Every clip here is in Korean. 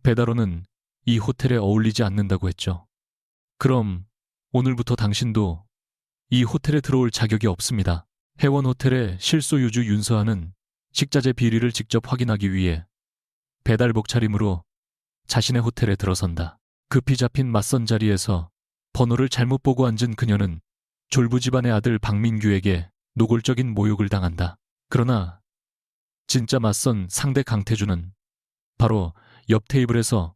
배달원은 이 호텔에 어울리지 않는다고 했죠. 그럼 오늘부터 당신도 이 호텔에 들어올 자격이 없습니다. 해원 호텔의 실소유주 윤서아는 식자재 비리를 직접 확인하기 위해 배달복 차림으로 자신의 호텔에 들어선다. 급히 잡힌 맞선 자리에서 번호를 잘못 보고 앉은 그녀는 졸부 집안의 아들 박민규에게 노골적인 모욕을 당한다. 그러나 진짜 맞선 상대 강태준은 바로 옆 테이블에서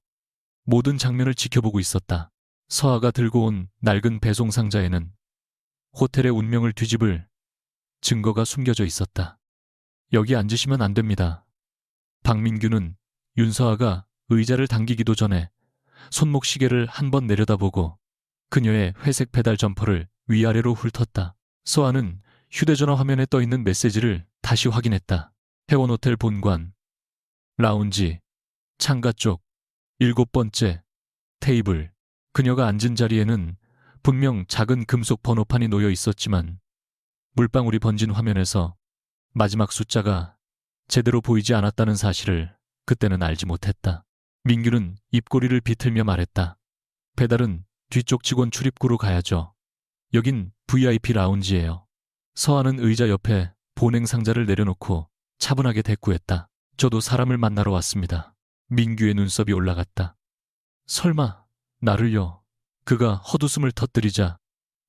모든 장면을 지켜보고 있었다. 서아가 들고 온 낡은 배송 상자에는 호텔의 운명을 뒤집을 증거가 숨겨져 있었다. 여기 앉으시면 안 됩니다. 박민규는 윤서아가 의자를 당기기도 전에 손목 시계를 한 번 내려다보고 그녀의 회색 페달 점퍼를 위아래로 훑었다. 서아는 휴대전화 화면에 떠있는 메시지를 다시 확인했다. 해원호텔 본관, 라운지, 창가 쪽, 7번째, 테이블. 그녀가 앉은 자리에는 분명 작은 금속 번호판이 놓여 있었지만 물방울이 번진 화면에서 마지막 숫자가 제대로 보이지 않았다는 사실을 그때는 알지 못했다. 민규는 입꼬리를 비틀며 말했다. 배달은 뒤쪽 직원 출입구로 가야죠. 여긴 VIP 라운지예요. 서아는 의자 옆에 보냉 상자를 내려놓고 차분하게 대꾸했다. 저도 사람을 만나러 왔습니다. 민규의 눈썹이 올라갔다. 설마 나를요? 그가 헛웃음을 터뜨리자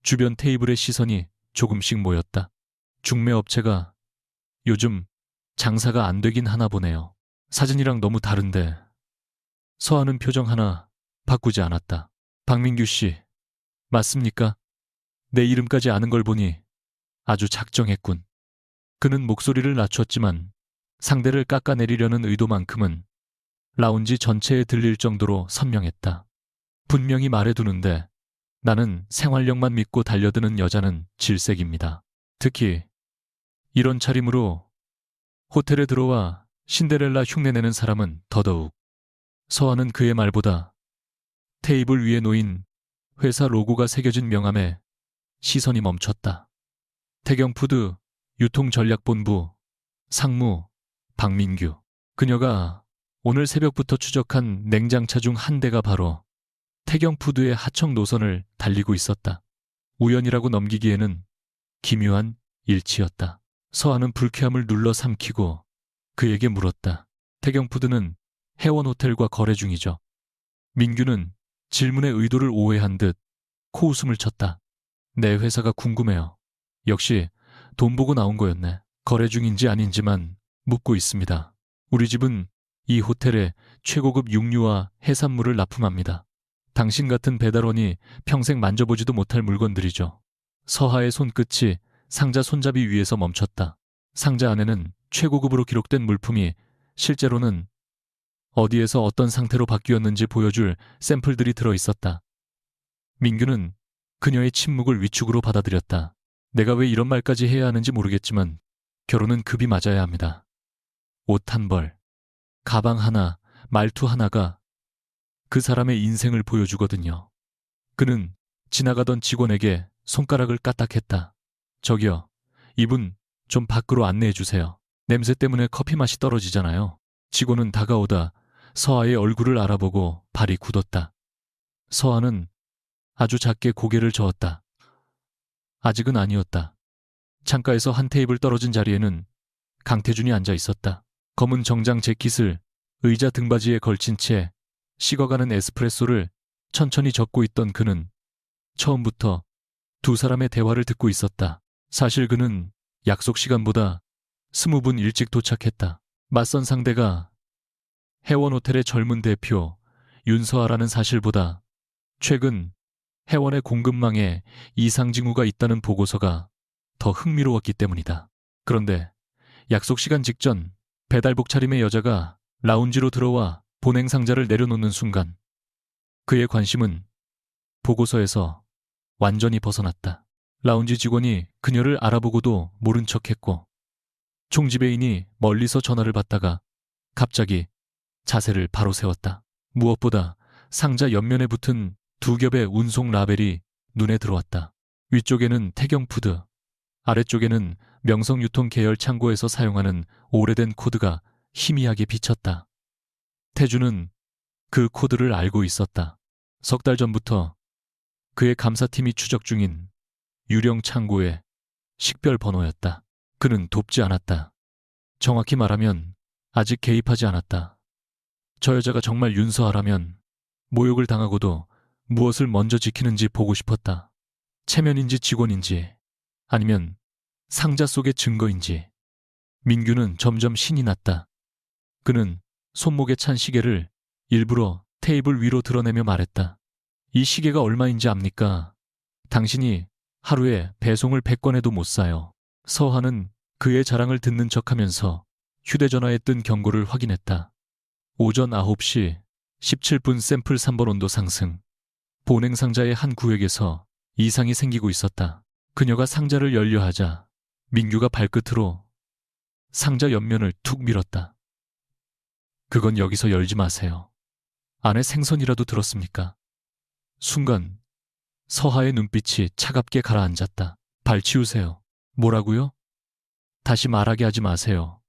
주변 테이블의 시선이 조금씩 모였다. 중매업체가 요즘 장사가 안 되긴 하나 보네요. 사진이랑 너무 다른데. 서하는 표정 하나 바꾸지 않았다. 박민규 씨, 맞습니까? 내 이름까지 아는 걸 보니 아주 작정했군. 그는 목소리를 낮췄지만 상대를 깎아내리려는 의도만큼은 라운지 전체에 들릴 정도로 선명했다. 분명히 말해두는데 나는 생활력만 믿고 달려드는 여자는 질색입니다. 특히 이런 차림으로 호텔에 들어와 신데렐라 흉내내는 사람은 더더욱. 서하는 그의 말보다 테이블 위에 놓인 회사 로고가 새겨진 명함에 시선이 멈췄다. 태경푸드 유통전략본부 상무 박민규. 그녀가 오늘 새벽부터 추적한 냉장차 중 한 대가 바로 태경푸드의 하청 노선을 달리고 있었다. 우연이라고 넘기기에는 기묘한 일치였다. 서하는 불쾌함을 눌러 삼키고 그에게 물었다. 태경푸드는 해원호텔과 거래 중이죠. 민규는 질문의 의도를 오해한 듯 코웃음을 쳤다. 내 회사가 궁금해요. 역시 돈 보고 나온 거였네. 거래 중인지 아닌지만 묻고 있습니다. 우리 집은 이 호텔에 최고급 육류와 해산물을 납품합니다. 당신 같은 배달원이 평생 만져보지도 못할 물건들이죠. 서하의 손끝이 상자 손잡이 위에서 멈췄다. 상자 안에는 최고급으로 기록된 물품이 실제로는 어디에서 어떤 상태로 바뀌었는지 보여줄 샘플들이 들어있었다. 민규는 그녀의 침묵을 위축으로 받아들였다. 내가 왜 이런 말까지 해야 하는지 모르겠지만 결혼은 급이 맞아야 합니다. 옷 한 벌, 가방 하나, 말투 하나가 그 사람의 인생을 보여주거든요. 그는 지나가던 직원에게 손가락을 까딱했다. 저기요, 이분 좀 밖으로 안내해 주세요. 냄새 때문에 커피 맛이 떨어지잖아요. 직원은 다가오다 서아의 얼굴을 알아보고 발이 굳었다. 서아는 아주 작게 고개를 저었다. 아직은 아니었다. 창가에서 한 테이블 떨어진 자리에는 강태준이 앉아 있었다. 검은 정장 재킷을 의자 등받이에 걸친 채 식어가는 에스프레소를 천천히 젓고 있던 그는 처음부터 두 사람의 대화를 듣고 있었다. 사실 그는 약속 시간보다 20분 일찍 도착했다. 맞선 상대가 해원호텔의 젊은 대표 윤서아라는 사실보다 최근 해원의 공급망에 이상 징후가 있다는 보고서가 더 흥미로웠기 때문이다. 그런데 약속 시간 직전 배달복 차림의 여자가 라운지로 들어와 보냉 상자를 내려놓는 순간 그의 관심은 보고서에서 완전히 벗어났다. 라운지 직원이 그녀를 알아보고도 모른 척했고 총지배인이 멀리서 전화를 받다가 갑자기 자세를 바로 세웠다. 무엇보다 상자 옆면에 붙은 두 겹의 운송 라벨이 눈에 들어왔다. 위쪽에는 태경푸드, 아래쪽에는 명성유통 계열 창고에서 사용하는 오래된 코드가 희미하게 비쳤다. 태준은 그 코드를 알고 있었다. 석 달 전부터 그의 감사팀이 추적 중인 유령 창고의 식별 번호였다. 그는 돕지 않았다. 정확히 말하면 아직 개입하지 않았다. 저 여자가 정말 윤서아라면 모욕을 당하고도 무엇을 먼저 지키는지 보고 싶었다. 체면인지 직원인지 아니면 상자 속의 증거인지. 민규는 점점 신이 났다. 그는 손목에 찬 시계를 일부러 테이블 위로 드러내며 말했다. 이 시계가 얼마인지 압니까? 당신이 하루에 배송을 100건 해도 못 사요. 서하는 그의 자랑을 듣는 척하면서 휴대전화에 뜬 경고를 확인했다. 오전 9시 17분 샘플 3번 온도 상승. 보냉 상자의 한 구역에서 이상이 생기고 있었다. 그녀가 상자를 열려 하자 민규가 발끝으로 상자 옆면을 툭 밀었다. 그건 여기서 열지 마세요. 안에 생선이라도 들었습니까? 순간 서하의 눈빛이 차갑게 가라앉았다. 발 치우세요. 뭐라고요? 다시 말하게 하지 마세요.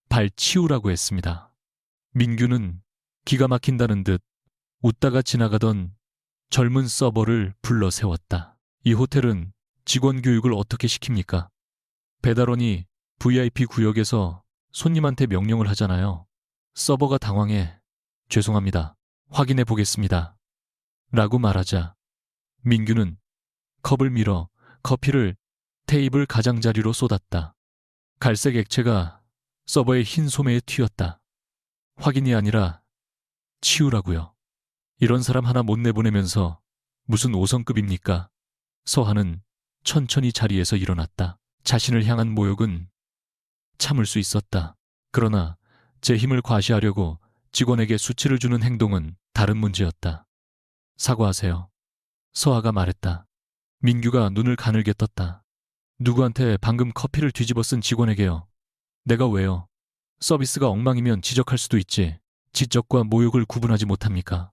발 치우라고 했습니다. 민규는 기가 막힌다는 듯 웃다가 지나가던 젊은 서버를 불러 세웠다. 이 호텔은 직원 교육을 어떻게 시킵니까? 배달원이 VIP 구역에서 손님한테 명령을 하잖아요. 서버가 당황해 죄송합니다. 확인해 보겠습니다. 라고 말하자 민규는 컵을 밀어 커피를 테이블 가장자리로 쏟았다. 갈색 액체가 서버의 흰 소매에 튀었다. 확인이 아니라 치우라고요. 이런 사람 하나 못 내보내면서 무슨 5성급입니까? 서하는 천천히 자리에서 일어났다. 자신을 향한 모욕은 참을 수 있었다. 그러나 제 힘을 과시하려고 직원에게 수치를 주는 행동은 다른 문제였다. 사과하세요. 서하가 말했다. 민규가 눈을 가늘게 떴다. 누구한테 방금 커피를 뒤집어 쓴 직원에게요. 내가 왜요? 서비스가 엉망이면 지적할 수도 있지. 지적과 모욕을 구분하지 못합니까?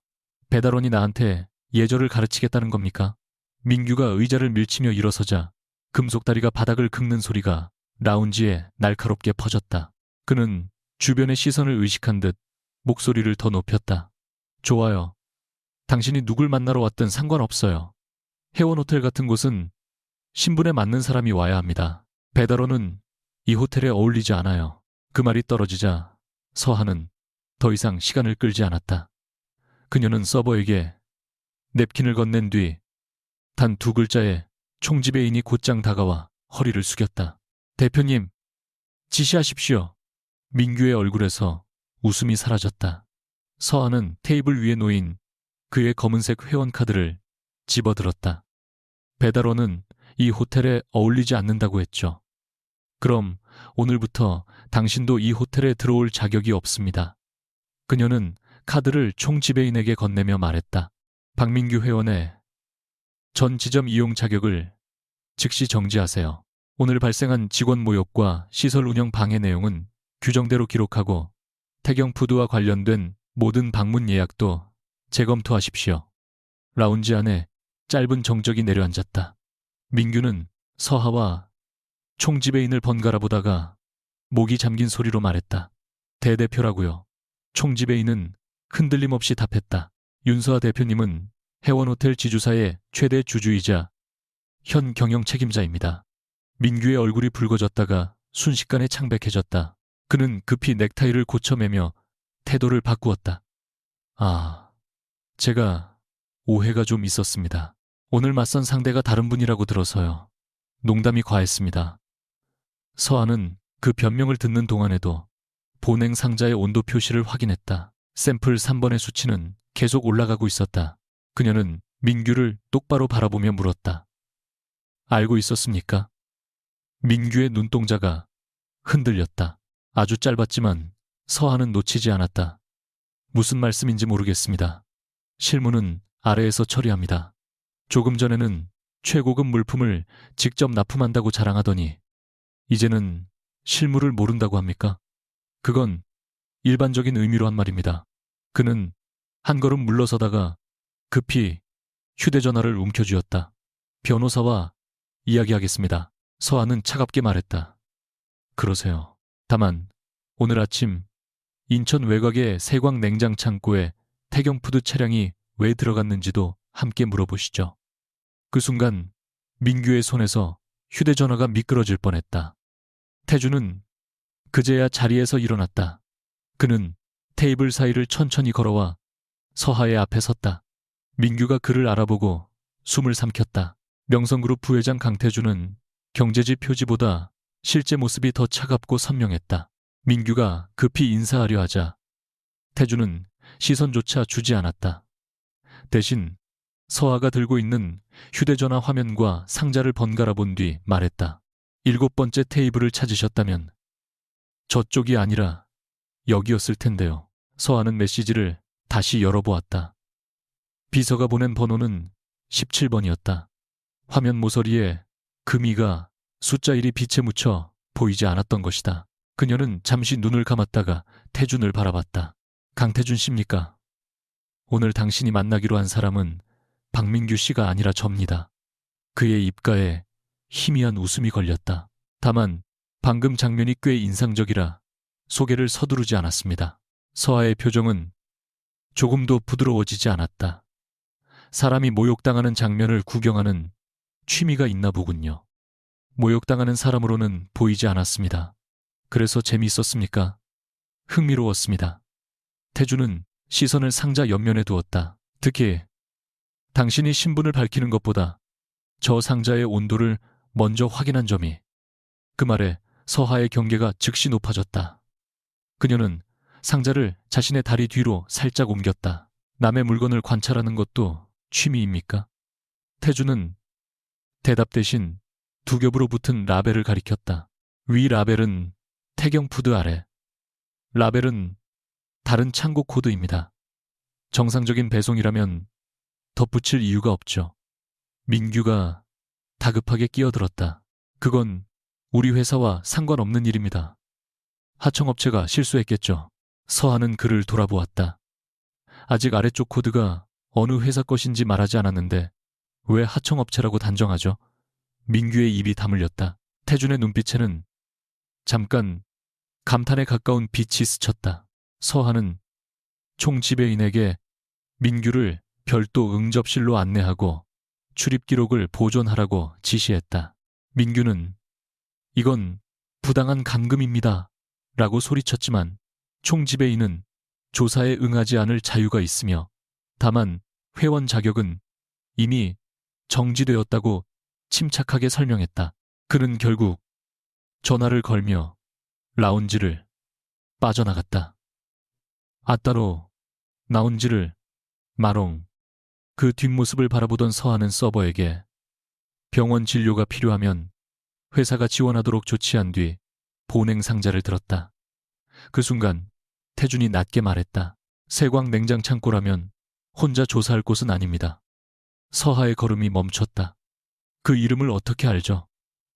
배달원이 나한테 예절을 가르치겠다는 겁니까? 민규가 의자를 밀치며 일어서자 금속다리가 바닥을 긁는 소리가 라운지에 날카롭게 퍼졌다. 그는 주변의 시선을 의식한 듯 목소리를 더 높였다. 좋아요. 당신이 누굴 만나러 왔든 상관없어요. 해원호텔 같은 곳은 신분에 맞는 사람이 와야 합니다. 배달원은 이 호텔에 어울리지 않아요. 그 말이 떨어지자 서하는 더 이상 시간을 끌지 않았다. 그녀는 서버에게 냅킨을 건넨 뒤 단 2글자의 총지배인이 곧장 다가와 허리를 숙였다. 대표님, 지시하십시오. 민규의 얼굴에서 웃음이 사라졌다. 서하는 테이블 위에 놓인 그의 검은색 회원카드를 집어들었다. 배달원은 이 호텔에 어울리지 않는다고 했죠. 그럼 오늘부터 당신도 이 호텔에 들어올 자격이 없습니다. 그녀는 카드를 총지배인에게 건네며 말했다. 박민규 회원의 전 지점 이용 자격을 즉시 정지하세요. 오늘 발생한 직원 모욕과 시설 운영 방해 내용은 규정대로 기록하고 태경푸드와 관련된 모든 방문 예약도 재검토하십시오. 라운지 안에 짧은 정적이 내려앉았다. 민규는 서하와 총지배인을 번갈아 보다가 목이 잠긴 소리로 말했다. 대대표라고요. 총지배인은 흔들림 없이 답했다. 윤서아 대표님은 해원호텔 지주사의 최대 주주이자 현 경영 책임자입니다. 민규의 얼굴이 붉어졌다가 순식간에 창백해졌다. 그는 급히 넥타이를 고쳐매며 태도를 바꾸었다. 제가 오해가 좀 있었습니다. 오늘 맞선 상대가 다른 분이라고 들어서요. 농담이 과했습니다. 서하는 그 변명을 듣는 동안에도 보냉 상자의 온도 표시를 확인했다. 샘플 3번의 수치는 계속 올라가고 있었다. 그녀는 민규를 똑바로 바라보며 물었다. 알고 있었습니까? 민규의 눈동자가 흔들렸다. 아주 짧았지만 서하는 놓치지 않았다. 무슨 말씀인지 모르겠습니다. 실무는 아래에서 처리합니다. 조금 전에는 최고급 물품을 직접 납품한다고 자랑하더니 이제는 실무를 모른다고 합니까? 그건 일반적인 의미로 한 말입니다. 그는 한 걸음 물러서다가 급히 휴대전화를 움켜쥐었다. 변호사와 이야기하겠습니다. 서하는 차갑게 말했다. 그러세요. 다만 오늘 아침 인천 외곽의 세광 냉장 창고에 태경푸드 차량이 왜 들어갔는지도 함께 물어보시죠. 그 순간 민규의 손에서 휴대전화가 미끄러질 뻔했다. 태주는 그제야 자리에서 일어났다. 그는 테이블 사이를 천천히 걸어와 서하의 앞에 섰다. 민규가 그를 알아보고 숨을 삼켰다. 명성그룹 부회장 강태주는 경제지 표지보다 실제 모습이 더 차갑고 선명했다. 민규가 급히 인사하려 하자 태주는 시선조차 주지 않았다. 대신 서하가 들고 있는 휴대전화 화면과 상자를 번갈아 본 뒤 말했다. 7번째 테이블을 찾으셨다면 저쪽이 아니라 여기였을 텐데요. 서하는 메시지를 다시 열어보았다. 비서가 보낸 번호는 17번이었다. 화면 모서리에 금이가 숫자 1이 빛에 묻혀 보이지 않았던 것이다. 그녀는 잠시 눈을 감았다가 태준을 바라봤다. 강태준 씨입니까? 오늘 당신이 만나기로 한 사람은 박민규 씨가 아니라 접니다. 그의 입가에 희미한 웃음이 걸렸다. 다만 방금 장면이 꽤 인상적이라 소개를 서두르지 않았습니다. 서하의 표정은 조금도 부드러워지지 않았다. 사람이 모욕당하는 장면을 구경하는 취미가 있나 보군요. 모욕당하는 사람으로는 보이지 않았습니다. 그래서 재미있었습니까? 흥미로웠습니다. 태주는 시선을 상자 옆면에 두었다. 특히 당신이 신분을 밝히는 것보다 저 상자의 온도를 먼저 확인한 점이. 그 말에 서하의 경계가 즉시 높아졌다. 그녀는 상자를 자신의 다리 뒤로 살짝 옮겼다. 남의 물건을 관찰하는 것도 취미입니까? 태주는 대답 대신 두 겹으로 붙은 라벨을 가리켰다. 위 라벨은 태경푸드, 아래 라벨은 다른 창고 코드입니다. 정상적인 배송이라면 덧붙일 이유가 없죠. 민규가 다급하게 끼어들었다. 그건 우리 회사와 상관없는 일입니다. 하청업체가 실수했겠죠. 서하는 그를 돌아보았다. 아직 아래쪽 코드가 어느 회사 것인지 말하지 않았는데 왜 하청업체라고 단정하죠? 민규의 입이 다물렸다. 태준의 눈빛에는 잠깐 감탄에 가까운 빛이 스쳤다. 서하는 총 지배인에게 민규를 별도 응접실로 안내하고 출입 기록을 보존하라고 지시했다. 민규는 이건 부당한 감금입니다 라고 소리쳤지만 총 지배인은 조사에 응하지 않을 자유가 있으며 다만 회원 자격은 이미 정지되었다고 침착하게 설명했다. 그는 결국 전화를 걸며 라운지를 빠져나갔다. 아따로 라운지를 마롱. 그 뒷모습을 바라보던 서하는 서버에게 병원 진료가 필요하면 회사가 지원하도록 조치한 뒤 보냉 상자를 들었다. 그 순간 태준이 낮게 말했다. 세광 냉장 창고라면 혼자 조사할 곳은 아닙니다. 서하의 걸음이 멈췄다. 그 이름을 어떻게 알죠?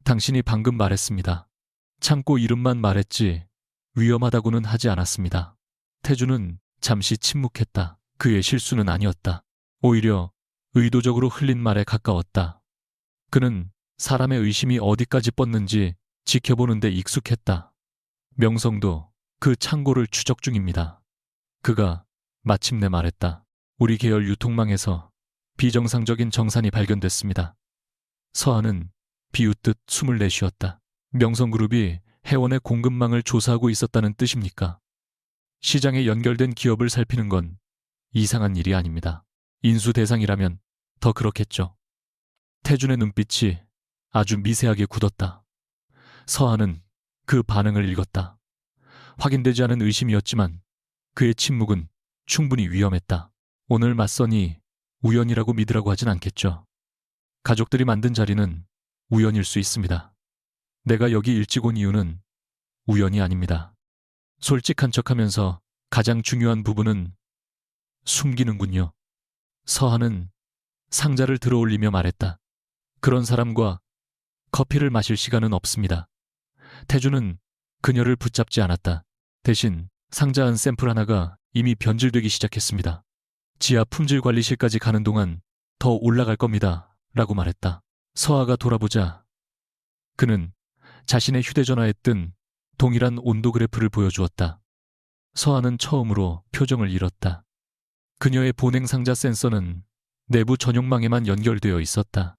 당신이 방금 말했습니다. 창고 이름만 말했지 위험하다고는 하지 않았습니다. 태준은 잠시 침묵했다. 그의 실수는 아니었다. 오히려 의도적으로 흘린 말에 가까웠다. 그는 사람의 의심이 어디까지 뻗는지 지켜보는 데 익숙했다. 명성도 그 창고를 추적 중입니다. 그가 마침내 말했다. 우리 계열 유통망에서 비정상적인 정산이 발견됐습니다. 서하는 비웃듯 숨을 내쉬었다. 명성그룹이 회원의 공급망을 조사하고 있었다는 뜻입니까? 시장에 연결된 기업을 살피는 건 이상한 일이 아닙니다. 인수 대상이라면 더 그렇겠죠. 태준의 눈빛이 아주 미세하게 굳었다. 서하는 그 반응을 읽었다. 확인되지 않은 의심이었지만 그의 침묵은 충분히 위험했다. 오늘 맞선이 우연이라고 믿으라고 하진 않겠죠. 가족들이 만든 자리는 우연일 수 있습니다. 내가 여기 일찍 온 이유는 우연이 아닙니다. 솔직한 척하면서 가장 중요한 부분은 숨기는군요. 서하는 상자를 들어올리며 말했다. 그런 사람과 커피를 마실 시간은 없습니다. 태주는 그녀를 붙잡지 않았다. 대신 상자 안 샘플 하나가 이미 변질되기 시작했습니다. 지하 품질관리실까지 가는 동안 더 올라갈 겁니다. 라고 말했다. 서하가 돌아보자 그는 자신의 휴대전화에 뜬 동일한 온도 그래프를 보여주었다. 서하는 처음으로 표정을 잃었다. 그녀의 보냉상자 센서는 내부 전용망에만 연결되어 있었다.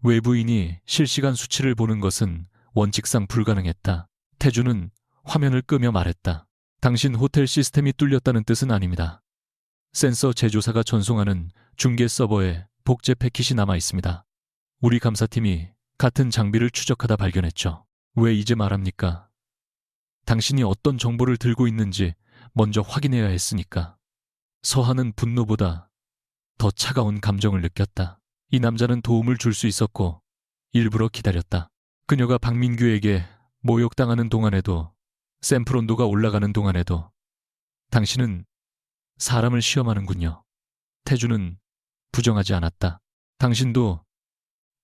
외부인이 실시간 수치를 보는 것은 원칙상 불가능했다. 태주는 화면을 끄며 말했다. 당신 호텔 시스템이 뚫렸다는 뜻은 아닙니다. 센서 제조사가 전송하는 중계 서버에 복제 패킷이 남아 있습니다. 우리 감사팀이 같은 장비를 추적하다 발견했죠. 왜 이제 말합니까? 당신이 어떤 정보를 들고 있는지 먼저 확인해야 했으니까. 서한은 분노보다 더 차가운 감정을 느꼈다. 이 남자는 도움을 줄 수 있었고 일부러 기다렸다. 그녀가 박민규에게 모욕당하는 동안에도, 샘플 온도가 올라가는 동안에도 당신은 사람을 시험하는군요. 태주는 부정하지 않았다. 당신도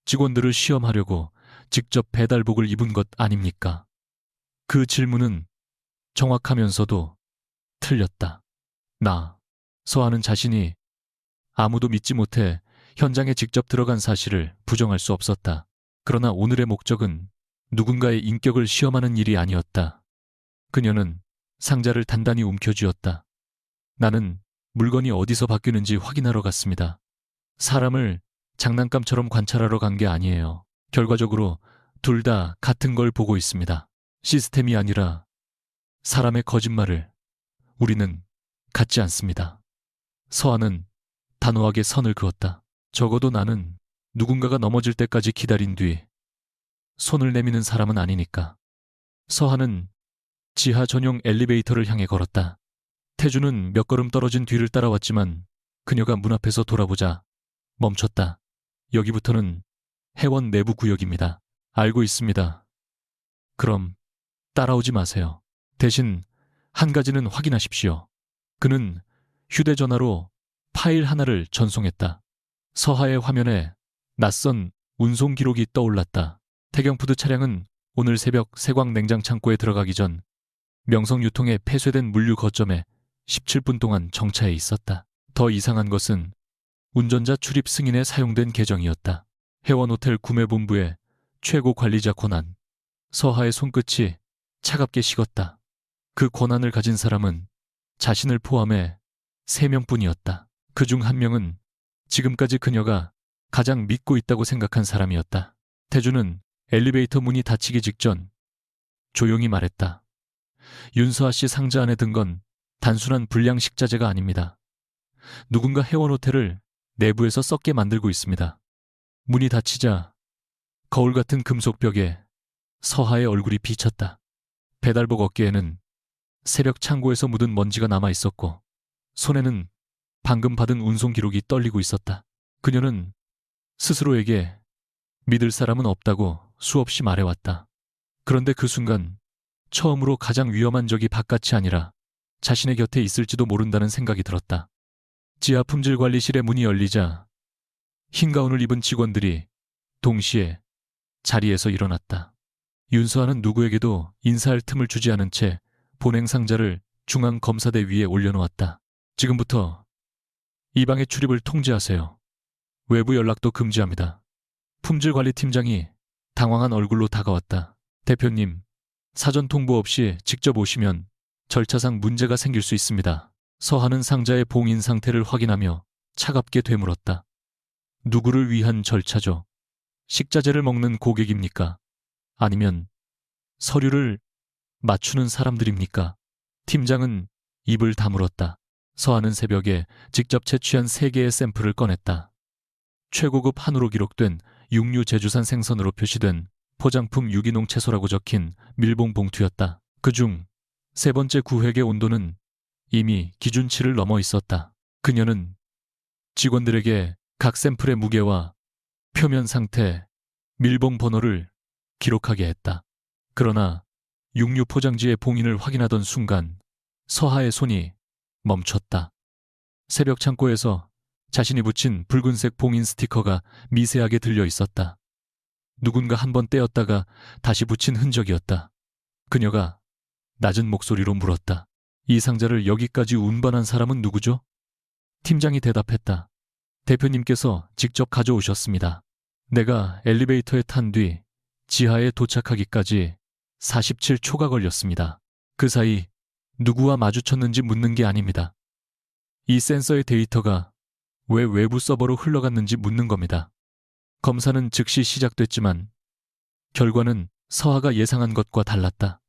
직원들을 시험하려고 직접 배달복을 입은 것 아닙니까? 그 질문은 정확하면서도 틀렸다. 서하는 자신이 아무도 믿지 못해 현장에 직접 들어간 사실을 부정할 수 없었다. 그러나 오늘의 목적은 누군가의 인격을 시험하는 일이 아니었다. 그녀는 상자를 단단히 움켜쥐었다. 나는 물건이 어디서 바뀌는지 확인하러 갔습니다. 사람을 장난감처럼 관찰하러 간 게 아니에요. 결과적으로 둘 다 같은 걸 보고 있습니다. 시스템이 아니라 사람의 거짓말을 우리는 갖지 않습니다. 서하는 단호하게 선을 그었다. 적어도 나는 누군가가 넘어질 때까지 기다린 뒤 손을 내미는 사람은 아니니까. 서하는 지하 전용 엘리베이터를 향해 걸었다. 태주는 몇 걸음 떨어진 뒤를 따라왔지만 그녀가 문 앞에서 돌아보자 멈췄다. 여기부터는 해원 내부 구역입니다. 알고 있습니다. 그럼 따라오지 마세요. 대신 한 가지는 확인하십시오. 그는 휴대전화로 파일 하나를 전송했다. 서하의 화면에 낯선 운송 기록이 떠올랐다. 태경푸드 차량은 오늘 새벽 세광 냉장 창고에 들어가기 전 명성유통에 폐쇄된 물류 거점에 17분 동안 정차해 있었다. 더 이상한 것은 운전자 출입 승인에 사용된 계정이었다. 해원호텔 구매본부의 최고 관리자 권한. 서하의 손끝이 차갑게 식었다. 그 권한을 가진 사람은 자신을 포함해 3명뿐이었다. 그중 한 명은 지금까지 그녀가 가장 믿고 있다고 생각한 사람이었다. 태주는 엘리베이터 문이 닫히기 직전 조용히 말했다. 윤서아 씨 상자 안에 든 건 단순한 불량 식자재가 아닙니다. 누군가 해원호텔을 내부에서 썩게 만들고 있습니다. 문이 닫히자 거울 같은 금속 벽에 서하의 얼굴이 비쳤다. 배달복 어깨에는 새벽 창고에서 묻은 먼지가 남아 있었고 손에는 방금 받은 운송 기록이 떨리고 있었다. 그녀는 스스로에게 믿을 사람은 없다고 수없이 말해왔다. 그런데 그 순간 처음으로 가장 위험한 적이 바깥이 아니라 자신의 곁에 있을지도 모른다는 생각이 들었다. 지하 품질관리실의 문이 열리자 흰 가운을 입은 직원들이 동시에 자리에서 일어났다. 윤서아는 누구에게도 인사할 틈을 주지 않은 채 본행 상자를 중앙 검사대 위에 올려놓았다. 지금부터 이 방의 출입을 통제하세요. 외부 연락도 금지합니다. 품질관리팀장이 당황한 얼굴로 다가왔다. 대표님, 사전 통보 없이 직접 오시면 절차상 문제가 생길 수 있습니다. 서하는 상자의 봉인 상태를 확인하며 차갑게 되물었다. 누구를 위한 절차죠? 식자재를 먹는 고객입니까? 아니면 서류를 맞추는 사람들입니까? 팀장은 입을 다물었다. 서하는 새벽에 직접 채취한 3개의 샘플을 꺼냈다. 최고급 한우로 기록된 육류 제주산 생선으로 표시된 포장품 유기농 채소라고 적힌 밀봉 봉투였다. 그중 3번째 구획의 온도는 이미 기준치를 넘어 있었다. 그녀는 직원들에게 각 샘플의 무게와 표면 상태, 밀봉 번호를 기록하게 했다. 그러나 육류 포장지의 봉인을 확인하던 순간 서하의 손이 멈췄다. 새벽 창고에서 자신이 붙인 붉은색 봉인 스티커가 미세하게 들려 있었다. 누군가 한 번 떼었다가 다시 붙인 흔적이었다. 그녀가 낮은 목소리로 물었다. 이 상자를 여기까지 운반한 사람은 누구죠? 팀장이 대답했다. 대표님께서 직접 가져오셨습니다. 내가 엘리베이터에 탄 뒤 지하에 도착하기까지 47초가 걸렸습니다. 그 사이 누구와 마주쳤는지 묻는 게 아닙니다. 이 센서의 데이터가 왜 외부 서버로 흘러갔는지 묻는 겁니다. 검사는 즉시 시작됐지만 결과는 서하가 예상한 것과 달랐다.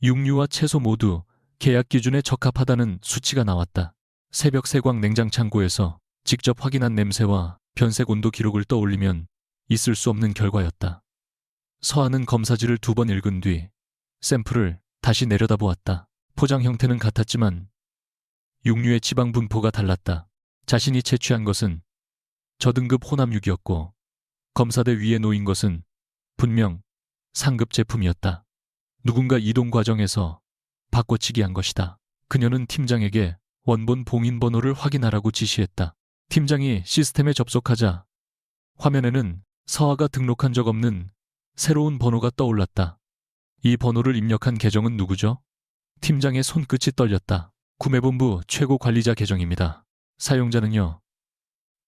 육류와 채소 모두 계약 기준에 적합하다는 수치가 나왔다. 새벽 세광 냉장 창고에서 직접 확인한 냄새와 변색 온도 기록을 떠올리면 있을 수 없는 결과였다. 서하는 검사지를 2번 읽은 뒤 샘플을 다시 내려다보았다. 포장 형태는 같았지만 육류의 지방 분포가 달랐다. 자신이 채취한 것은 저등급 혼합육이었고 검사대 위에 놓인 것은 분명 상급 제품이었다. 누군가 이동 과정에서 바꿔치기 한 것이다. 그녀는 팀장에게 원본 봉인 번호를 확인하라고 지시했다. 팀장이 시스템에 접속하자 화면에는 서하가 등록한 적 없는 새로운 번호가 떠올랐다. 이 번호를 입력한 계정은 누구죠? 팀장의 손끝이 떨렸다. 구매본부 최고 관리자 계정입니다. 사용자는요,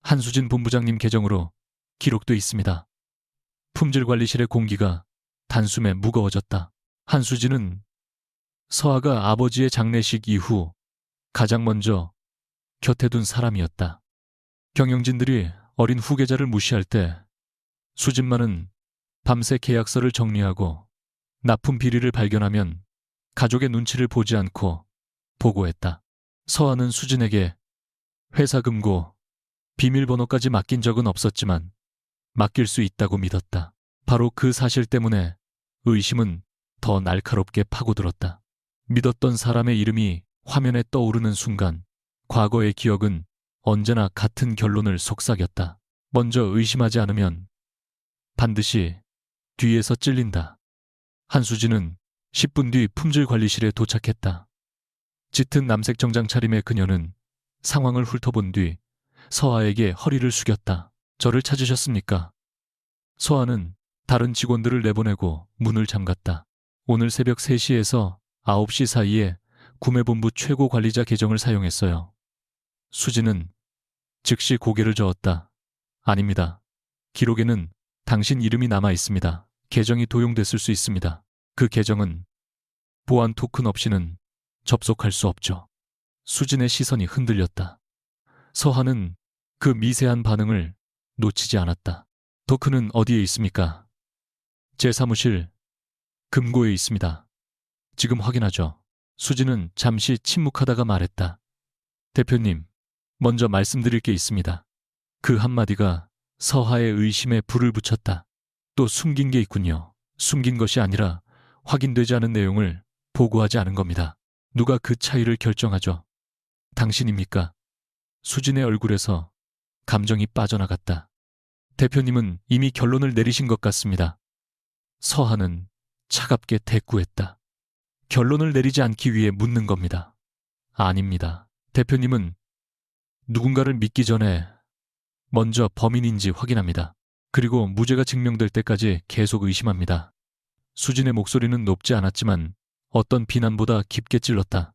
한수진 본부장님 계정으로 기록돼 있습니다. 품질관리실의 공기가 단숨에 무거워졌다. 한수진은 서하가 아버지의 장례식 이후 가장 먼저 곁에 둔 사람이었다. 경영진들이 어린 후계자를 무시할 때 수진만은 밤새 계약서를 정리하고 납품 비리를 발견하면 가족의 눈치를 보지 않고 보고했다. 서하는 수진에게 회사 금고, 비밀번호까지 맡긴 적은 없었지만 맡길 수 있다고 믿었다. 바로 그 사실 때문에 의심은 더 날카롭게 파고들었다. 믿었던 사람의 이름이 화면에 떠오르는 순간 과거의 기억은 언제나 같은 결론을 속삭였다. 먼저 의심하지 않으면 반드시 뒤에서 찔린다. 한수진은 10분 뒤 품질관리실에 도착했다. 짙은 남색 정장 차림의 그녀는 상황을 훑어본 뒤 서하에게 허리를 숙였다. 저를 찾으셨습니까? 서하는 다른 직원들을 내보내고 문을 잠갔다. 오늘 새벽 3시에서 9시 사이에 구매본부 최고 관리자 계정을 사용했어요. 수진은 즉시 고개를 저었다. 아닙니다. 기록에는 당신 이름이 남아 있습니다. 계정이 도용됐을 수 있습니다. 그 계정은 보안 토큰 없이는 접속할 수 없죠. 수진의 시선이 흔들렸다. 서하는 그 미세한 반응을 놓치지 않았다. 토큰은 어디에 있습니까? 제 사무실 금고에 있습니다. 지금 확인하죠. 수진은 잠시 침묵하다가 말했다. 대표님, 먼저 말씀드릴 게 있습니다. 그 한마디가 서하의 의심에 불을 붙였다. 또 숨긴 게 있군요. 숨긴 것이 아니라 확인되지 않은 내용을 보고하지 않은 겁니다. 누가 그 차이를 결정하죠? 당신입니까? 수진의 얼굴에서 감정이 빠져나갔다. 대표님은 이미 결론을 내리신 것 같습니다. 서하는 차갑게 대꾸했다. 결론을 내리지 않기 위해 묻는 겁니다. 아닙니다. 대표님은 누군가를 믿기 전에 먼저 범인인지 확인합니다. 그리고 무죄가 증명될 때까지 계속 의심합니다. 수진의 목소리는 높지 않았지만 어떤 비난보다 깊게 찔렀다.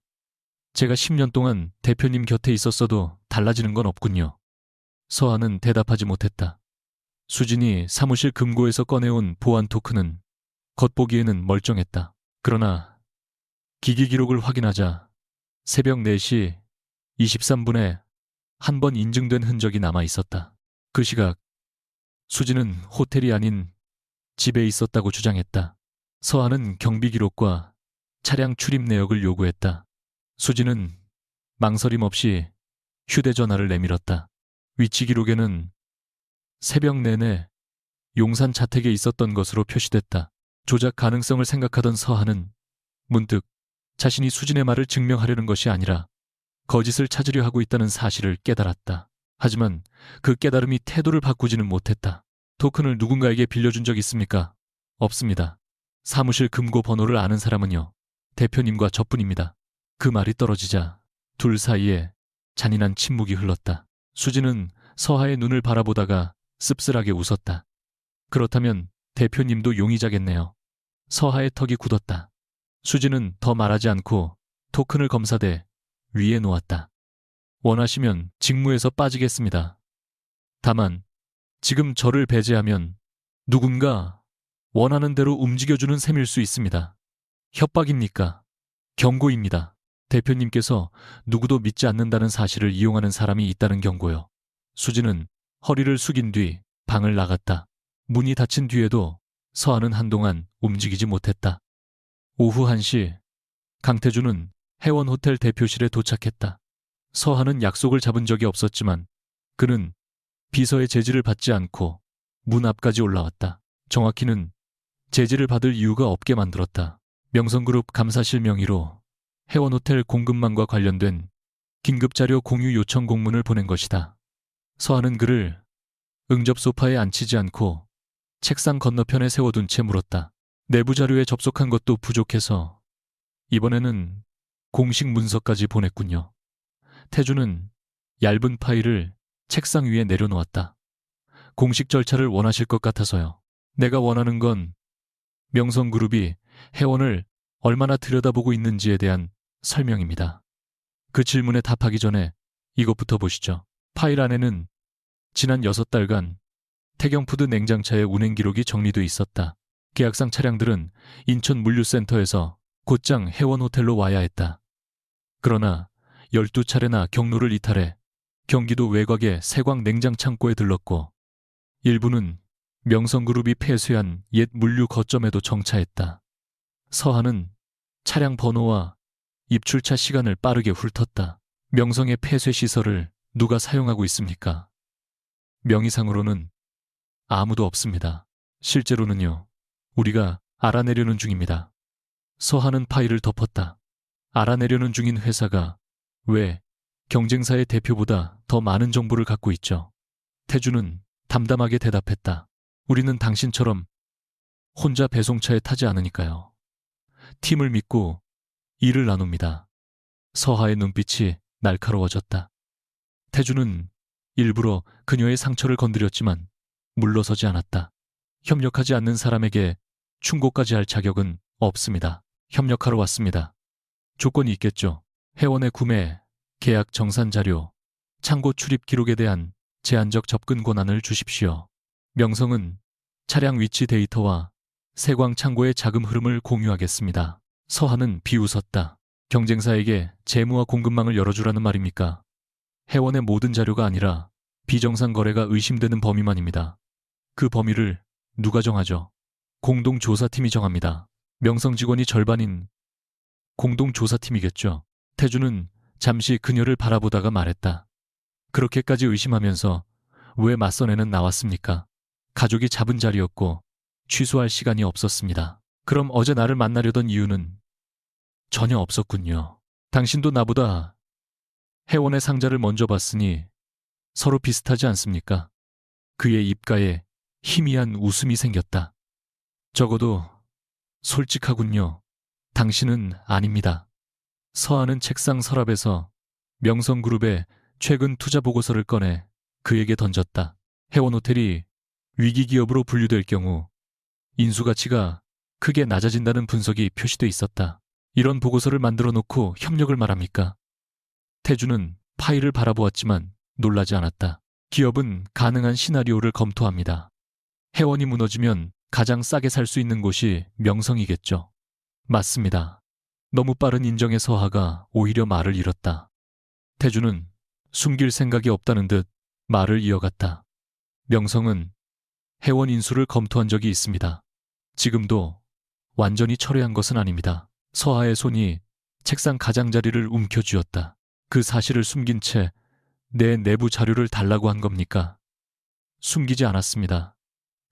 제가 10년 동안 대표님 곁에 있었어도 달라지는 건 없군요. 서하는 대답하지 못했다. 수진이 사무실 금고에서 꺼내온 보안 토큰은 겉보기에는 멀쩡했다. 그러나 기기 기록을 확인하자 새벽 4시 23분에 한 번 인증된 흔적이 남아 있었다. 그 시각 수진은 호텔이 아닌 집에 있었다고 주장했다. 서하는 경비 기록과 차량 출입 내역을 요구했다. 수진은 망설임 없이 휴대전화를 내밀었다. 위치 기록에는 새벽 내내 용산 자택에 있었던 것으로 표시됐다. 조작 가능성을 생각하던 서하는 문득 자신이 수진의 말을 증명하려는 것이 아니라 거짓을 찾으려 하고 있다는 사실을 깨달았다. 하지만 그 깨달음이 태도를 바꾸지는 못했다. 토큰을 누군가에게 빌려준 적 있습니까? 없습니다. 사무실 금고 번호를 아는 사람은요, 대표님과 저뿐입니다. 그 말이 떨어지자 둘 사이에 잔인한 침묵이 흘렀다. 수진은 서하의 눈을 바라보다가 씁쓸하게 웃었다. 그렇다면 대표님도 용의자겠네요. 서하의 턱이 굳었다. 수진은 더 말하지 않고 토큰을 검사대 위에 놓았다. 원하시면 직무에서 빠지겠습니다. 다만 지금 저를 배제하면 누군가 원하는 대로 움직여주는 셈일 수 있습니다. 협박입니까? 경고입니다. 대표님께서 누구도 믿지 않는다는 사실을 이용하는 사람이 있다는 경고요. 수지는 허리를 숙인 뒤 방을 나갔다. 문이 닫힌 뒤에도 서한은 한동안 움직이지 못했다. 오후 1시 강태준은 해원호텔 대표실에 도착했다. 서한은 약속을 잡은 적이 없었지만 그는 비서의 제지를 받지 않고 문 앞까지 올라왔다. 정확히는 제지를 받을 이유가 없게 만들었다. 명성그룹 감사실 명의로 해원호텔 공급망과 관련된 긴급자료 공유 요청 공문을 보낸 것이다. 서한은 그를 응접 소파에 앉히지 않고 책상 건너편에 세워둔 채 물었다. 내부 자료에 접속한 것도 부족해서 이번에는 공식 문서까지 보냈군요. 태주는 얇은 파일을 책상 위에 내려놓았다. 공식 절차를 원하실 것 같아서요. 내가 원하는 건 명성그룹이 해원을 얼마나 들여다보고 있는지에 대한 설명입니다. 그 질문에 답하기 전에 이것부터 보시죠. 파일 안에는 지난 6달간 태경푸드 냉장차의 운행 기록이 정리돼 있었다. 계약상 차량들은 인천 물류센터에서 곧장 해원호텔로 와야 했다. 그러나 12차례나 경로를 이탈해 경기도 외곽의 세광 냉장창고에 들렀고 일부는 명성그룹이 폐쇄한 옛 물류 거점에도 정차했다. 서한은 차량 번호와 입출차 시간을 빠르게 훑었다. 명성의 폐쇄 시설을 누가 사용하고 있습니까? 명의상으로는 아무도 없습니다. 실제로는요. 우리가 알아내려는 중입니다. 서한은 파일을 덮었다. 알아내려는 중인 회사가 왜 경쟁사의 대표보다 더 많은 정보를 갖고 있죠? 태주는 담담하게 대답했다. 우리는 당신처럼 혼자 배송차에 타지 않으니까요. 팀을 믿고 일을 나눕니다. 서하의 눈빛이 날카로워졌다. 태주는 일부러 그녀의 상처를 건드렸지만 물러서지 않았다. 협력하지 않는 사람에게 충고까지 할 자격은 없습니다. 협력하러 왔습니다. 조건이 있겠죠. 해원의 구매, 계약 정산 자료, 창고 출입 기록에 대한 제한적 접근 권한을 주십시오. 명성은 차량 위치 데이터와 세광 창고의 자금 흐름을 공유하겠습니다. 서한은 비웃었다. 경쟁사에게 재무와 공급망을 열어주라는 말입니까? 해원의 모든 자료가 아니라 비정상 거래가 의심되는 범위만입니다. 그 범위를 누가 정하죠? 공동조사팀이 정합니다. 명성 직원이 절반인 공동조사팀이겠죠. 태주는 잠시 그녀를 바라보다가 말했다. 그렇게까지 의심하면서 왜 맞선에는 나왔습니까? 가족이 잡은 자리였고 취소할 시간이 없었습니다. 그럼 어제 나를 만나려던 이유는 전혀 없었군요. 당신도 나보다 해원의 상자를 먼저 봤으니 서로 비슷하지 않습니까? 그의 입가에 희미한 웃음이 생겼다. 적어도 솔직하군요. 당신은 아닙니다. 서한은 책상 서랍에서 명성그룹의 최근 투자 보고서를 꺼내 그에게 던졌다. 해원호텔이 위기기업으로 분류될 경우 인수가치가 크게 낮아진다는 분석이 표시돼 있었다. 이런 보고서를 만들어 놓고 협력을 말합니까? 태주는 파일을 바라보았지만 놀라지 않았다. 기업은 가능한 시나리오를 검토합니다. 해원이 무너지면 가장 싸게 살 수 있는 곳이 명성이겠죠. 맞습니다. 너무 빠른 인정의 서하가 오히려 말을 잃었다. 태주는 숨길 생각이 없다는 듯 말을 이어갔다. 명성은 해원 인수를 검토한 적이 있습니다. 지금도 완전히 철회한 것은 아닙니다. 서하의 손이 책상 가장자리를 움켜쥐었다. 그 사실을 숨긴 채 내 내부 자료를 달라고 한 겁니까? 숨기지 않았습니다.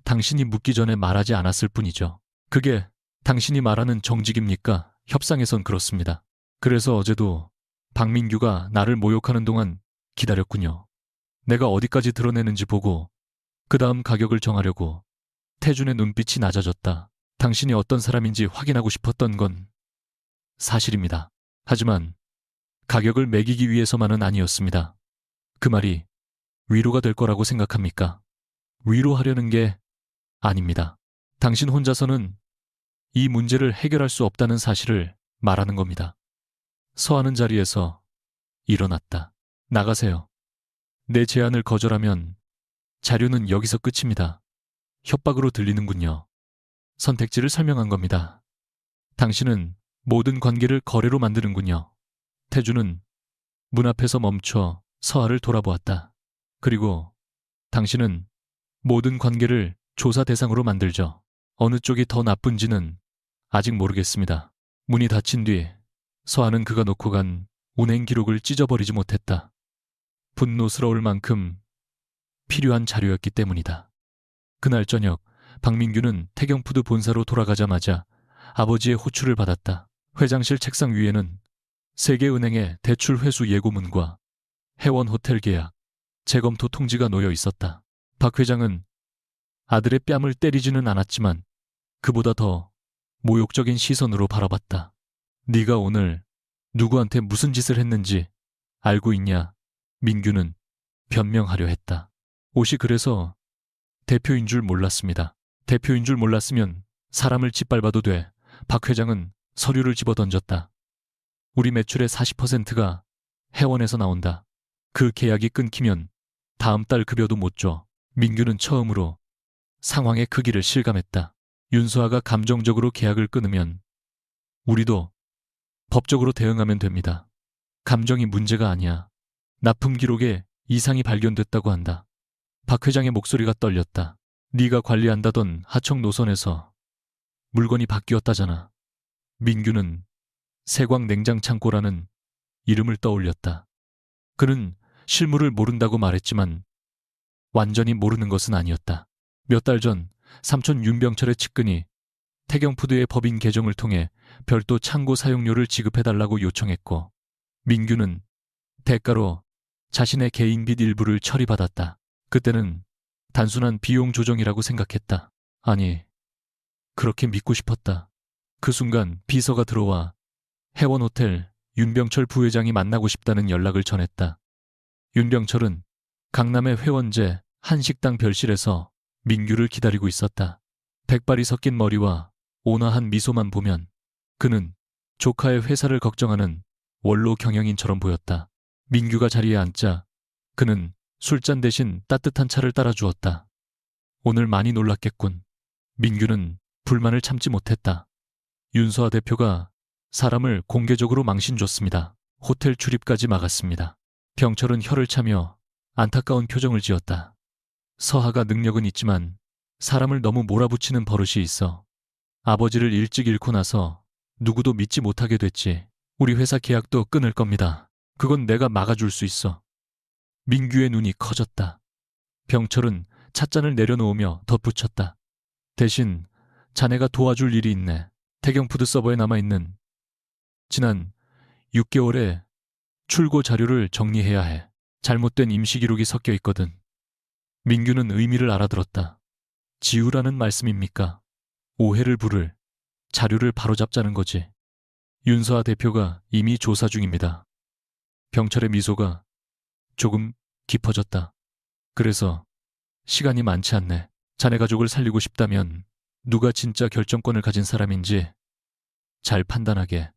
당신이 묻기 전에 말하지 않았을 뿐이죠. 그게 당신이 말하는 정직입니까? 협상에선 그렇습니다. 그래서 어제도 박민규가 나를 모욕하는 동안 기다렸군요. 내가 어디까지 드러내는지 보고 그 다음 가격을 정하려고. 태준의 눈빛이 낮아졌다. 당신이 어떤 사람인지 확인하고 싶었던 건 사실입니다. 하지만 가격을 매기기 위해서만은 아니었습니다. 그 말이 위로가 될 거라고 생각합니까? 위로하려는 게 아닙니다. 당신 혼자서는 이 문제를 해결할 수 없다는 사실을 말하는 겁니다. 서하는 자리에서 일어났다. 나가세요. 내 제안을 거절하면 자료는 여기서 끝입니다. 협박으로 들리는군요. 선택지를 설명한 겁니다. 당신은 모든 관계를 거래로 만드는군요. 태주는 문 앞에서 멈춰 서아를 돌아보았다. 그리고 당신은 모든 관계를 조사 대상으로 만들죠. 어느 쪽이 더 나쁜지는 아직 모르겠습니다. 문이 닫힌 뒤 서아는 그가 놓고 간 운행 기록을 찢어버리지 못했다. 분노스러울 만큼 필요한 자료였기 때문이다. 그날 저녁 박민규는 태경푸드 본사로 돌아가자마자 아버지의 호출을 받았다. 회장실 책상 위에는 세계은행의 대출 회수 예고문과 해원 호텔 계약, 재검토 통지가 놓여 있었다. 박 회장은 아들의 뺨을 때리지는 않았지만 그보다 더 모욕적인 시선으로 바라봤다. 네가 오늘 누구한테 무슨 짓을 했는지 알고 있냐? 민규는 변명하려 했다. 옷이 그래서 대표인 줄 몰랐습니다. 대표인 줄 몰랐으면 사람을 짓밟아도 돼. 박 회장은 서류를 집어던졌다. 우리 매출의 40%가 해원에서 나온다. 그 계약이 끊기면 다음 달 급여도 못 줘. 민규는 처음으로 상황의 크기를 실감했다. 윤수아가 감정적으로 계약을 끊으면 우리도 법적으로 대응하면 됩니다. 감정이 문제가 아니야. 납품 기록에 이상이 발견됐다고 한다. 박 회장의 목소리가 떨렸다. 네가 관리한다던 하청 노선에서 물건이 바뀌었다잖아. 민규는 세광 냉장 창고라는 이름을 떠올렸다. 그는 실물을 모른다고 말했지만 완전히 모르는 것은 아니었다. 몇 달 전 삼촌 윤병철의 측근이 태경푸드의 법인 개정을 통해 별도 창고 사용료를 지급해달라고 요청했고 민규는 대가로 자신의 개인 빚 일부를 처리받았다. 그때는 단순한 비용 조정이라고 생각했다. 아니, 그렇게 믿고 싶었다. 그 순간 비서가 들어와 해원호텔 윤병철 부회장이 만나고 싶다는 연락을 전했다. 윤병철은 강남의 회원제 한식당 별실에서 민규를 기다리고 있었다. 백발이 섞인 머리와 온화한 미소만 보면 그는 조카의 회사를 걱정하는 원로 경영인처럼 보였다. 민규가 자리에 앉자 그는 술잔 대신 따뜻한 차를 따라주었다. 오늘 많이 놀랐겠군. 민규는 불만을 참지 못했다. 윤서아 대표가 사람을 공개적으로 망신 줬습니다. 호텔 출입까지 막았습니다. 병철은 혀를 차며 안타까운 표정을 지었다. 서하가 능력은 있지만 사람을 너무 몰아붙이는 버릇이 있어. 아버지를 일찍 잃고 나서 누구도 믿지 못하게 됐지. 우리 회사 계약도 끊을 겁니다. 그건 내가 막아줄 수 있어. 민규의 눈이 커졌다. 병철은 찻잔을 내려놓으며 덧붙였다. 대신 자네가 도와줄 일이 있네. 태경푸드 서버에 남아있는 지난 6개월의 출고 자료를 정리해야 해. 잘못된 임시 기록이 섞여 있거든. 민규는 의미를 알아들었다. 지우라는 말씀입니까? 오해를 부를 자료를 바로잡자는 거지. 윤서아 대표가 이미 조사 중입니다. 병철의 미소가 조금 깊어졌다. 그래서 시간이 많지 않네. 자네 가족을 살리고 싶다면 누가 진짜 결정권을 가진 사람인지 잘 판단하게.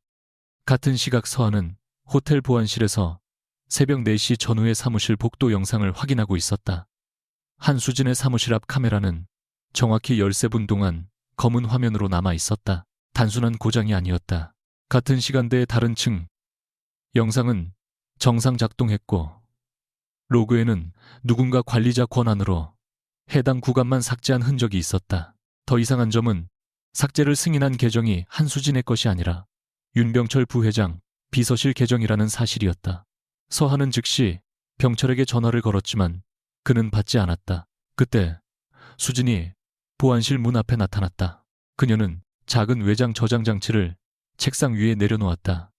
같은 시각 서하는 호텔 보안실에서 새벽 4시 전후의 사무실 복도 영상을 확인하고 있었다. 한수진의 사무실 앞 카메라는 정확히 13분 동안 검은 화면으로 남아 있었다. 단순한 고장이 아니었다. 같은 시간대의 다른 층. 영상은 정상 작동했고 로그에는 누군가 관리자 권한으로 해당 구간만 삭제한 흔적이 있었다. 더 이상한 점은 삭제를 승인한 계정이 한수진의 것이 아니라 윤병철 부회장 비서실 계정이라는 사실이었다. 서하는 즉시 병철에게 전화를 걸었지만 그는 받지 않았다. 그때 수진이 보안실 문 앞에 나타났다. 그녀는 작은 외장 저장 장치를 책상 위에 내려놓았다.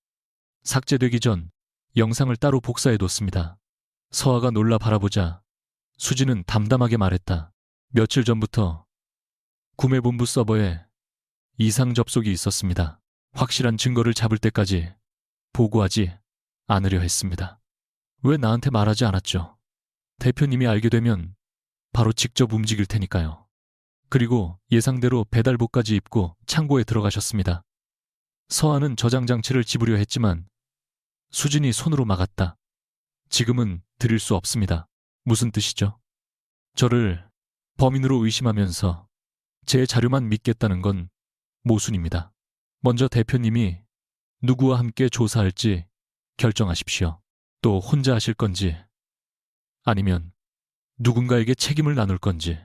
삭제되기 전 영상을 따로 복사해뒀습니다. 서하가 놀라 바라보자 수진은 담담하게 말했다. 며칠 전부터 구매본부 서버에 이상 접속이 있었습니다. 확실한 증거를 잡을 때까지 보고하지 않으려 했습니다. 왜 나한테 말하지 않았죠? 대표님이 알게 되면 바로 직접 움직일 테니까요. 그리고 예상대로 배달복까지 입고 창고에 들어가셨습니다. 서하는 저장 장치를 집으려 했지만 수진이 손으로 막았다. 지금은 드릴 수 없습니다. 무슨 뜻이죠? 저를 범인으로 의심하면서 제 자료만 믿겠다는 건 모순입니다. 먼저 대표님이 누구와 함께 조사할지 결정하십시오. 또 혼자 하실 건지 아니면 누군가에게 책임을 나눌 건지.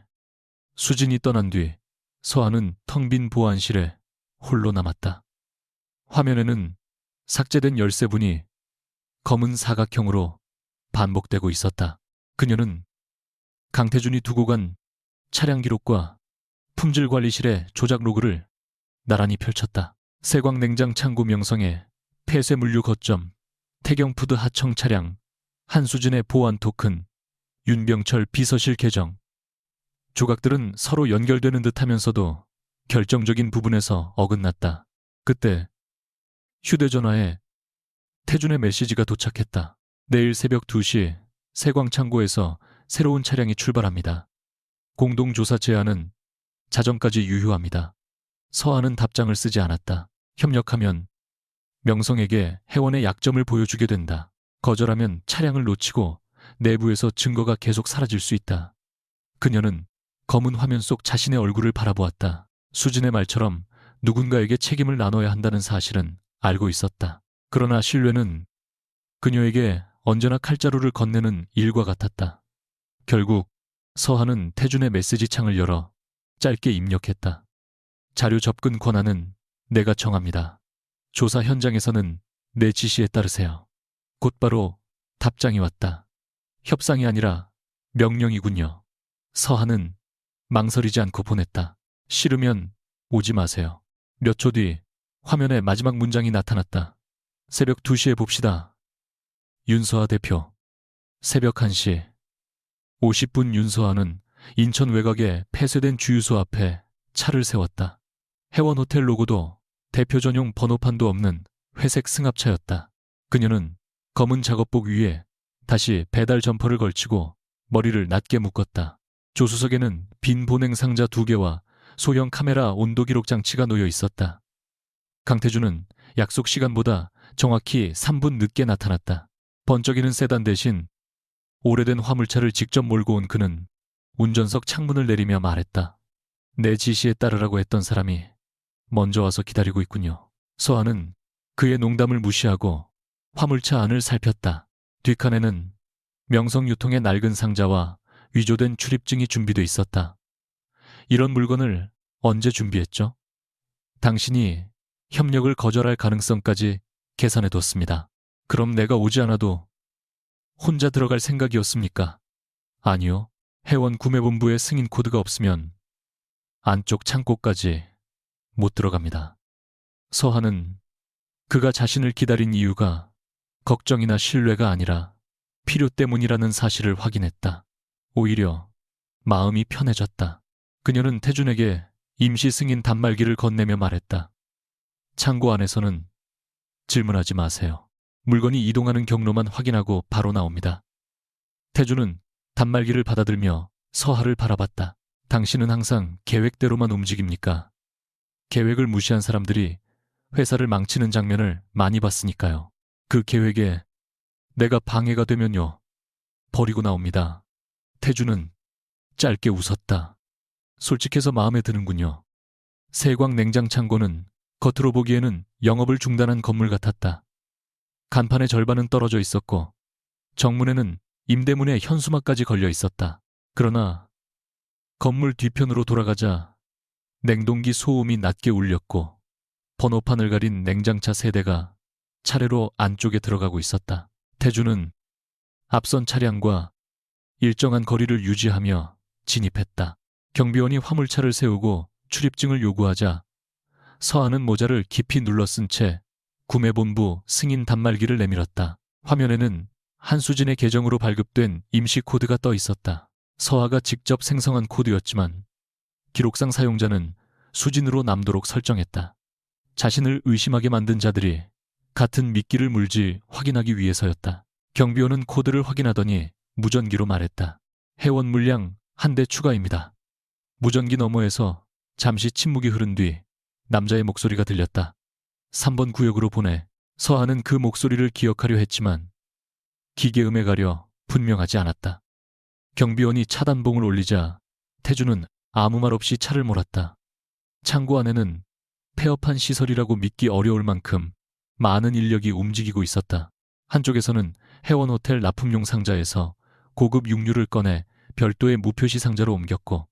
수진이 떠난 뒤 서한은 텅 빈 보안실에 홀로 남았다. 화면에는 삭제된 열쇠분이 검은 사각형으로 반복되고 있었다. 그녀는 강태준이 두고 간 차량 기록과 품질관리실의 조작 로그를 나란히 펼쳤다. 세광 냉장 창고 명성에 폐쇄물류 거점, 태경푸드 하청 차량, 한수진의 보안 토큰, 윤병철 비서실 계정. 조각들은 서로 연결되는 듯하면서도 결정적인 부분에서 어긋났다. 그때 휴대전화에 태준의 메시지가 도착했다. 내일 새벽 2시 세광 창고에서 새로운 차량이 출발합니다. 공동조사 제안은 자정까지 유효합니다. 서한은 답장을 쓰지 않았다. 협력하면 명성에게 해원의 약점을 보여주게 된다. 거절하면 차량을 놓치고 내부에서 증거가 계속 사라질 수 있다. 그녀는 검은 화면 속 자신의 얼굴을 바라보았다. 수진의 말처럼 누군가에게 책임을 나눠야 한다는 사실은 알고 있었다. 그러나 신뢰는 그녀에게 언제나 칼자루를 건네는 일과 같았다. 결국 서한은 태준의 메시지 창을 열어 짧게 입력했다. 자료 접근 권한은 내가 정합니다. 조사 현장에서는 내 지시에 따르세요. 곧바로 답장이 왔다. 협상이 아니라 명령이군요. 서한은 망설이지 않고 보냈다. 싫으면 오지 마세요. 몇 초 뒤 화면에 마지막 문장이 나타났다. 새벽 2시에 봅시다. 윤서아 대표. 새벽 1시 50분 윤서아는 인천 외곽의 폐쇄된 주유소 앞에 차를 세웠다. 해원호텔 로고도 대표 전용 번호판도 없는 회색 승합차였다. 그녀는 검은 작업복 위에 다시 배달 점퍼를 걸치고 머리를 낮게 묶었다. 조수석에는 빈 보냉 상자 2개와 소형 카메라 온도 기록 장치가 놓여 있었다. 강태준은 약속 시간보다 정확히 3분 늦게 나타났다. 번쩍이는 세단 대신 오래된 화물차를 직접 몰고 온 그는 운전석 창문을 내리며 말했다. 내 지시에 따르라고 했던 사람이 먼저 와서 기다리고 있군요. 서한은 그의 농담을 무시하고 화물차 안을 살폈다. 뒷칸에는 명성유통의 낡은 상자와 위조된 출입증이 준비돼 있었다. 이런 물건을 언제 준비했죠? 당신이 협력을 거절할 가능성까지 계산해뒀습니다. 그럼 내가 오지 않아도 혼자 들어갈 생각이었습니까? 아니요. 해원 구매본부에 승인 코드가 없으면 안쪽 창고까지 못 들어갑니다. 서한은 그가 자신을 기다린 이유가 걱정이나 신뢰가 아니라 필요 때문이라는 사실을 확인했다. 오히려 마음이 편해졌다. 그녀는 태준에게 임시 승인 단말기를 건네며 말했다. 창고 안에서는 질문하지 마세요. 물건이 이동하는 경로만 확인하고 바로 나옵니다. 태준은 단말기를 받아들며 서하를 바라봤다. 당신은 항상 계획대로만 움직입니까? 계획을 무시한 사람들이 회사를 망치는 장면을 많이 봤으니까요. 그 계획에 내가 방해가 되면요. 버리고 나옵니다. 태준은 짧게 웃었다. 솔직해서 마음에 드는군요. 세광 냉장 창고는 겉으로 보기에는 영업을 중단한 건물 같았다. 간판의 절반은 떨어져 있었고 정문에는 임대문에 현수막까지 걸려 있었다. 그러나 건물 뒤편으로 돌아가자 냉동기 소음이 낮게 울렸고 번호판을 가린 냉장차 3대가 차례로 안쪽에 들어가고 있었다. 태준은 앞선 차량과 일정한 거리를 유지하며 진입했다. 경비원이 화물차를 세우고 출입증을 요구하자 서한은 모자를 깊이 눌러쓴 채 구매본부 승인 단말기를 내밀었다. 화면에는 한수진의 계정으로 발급된 임시 코드가 떠 있었다. 서하가 직접 생성한 코드였지만 기록상 사용자는 수진으로 남도록 설정했다. 자신을 의심하게 만든 자들이 같은 미끼를 물지 확인하기 위해서였다. 경비원은 코드를 확인하더니 무전기로 말했다. 해원 물량 1대 추가입니다. 무전기 너머에서 잠시 침묵이 흐른 뒤 남자의 목소리가 들렸다. 3번 구역으로 보내. 서하는 그 목소리를 기억하려 했지만 기계음에 가려 분명하지 않았다. 경비원이 차단봉을 올리자 태준은 아무 말 없이 차를 몰았다. 창고 안에는 폐업한 시설이라고 믿기 어려울 만큼 많은 인력이 움직이고 있었다. 한쪽에서는 해원호텔 납품용 상자에서 고급 육류를 꺼내 별도의 무표시 상자로 옮겼고,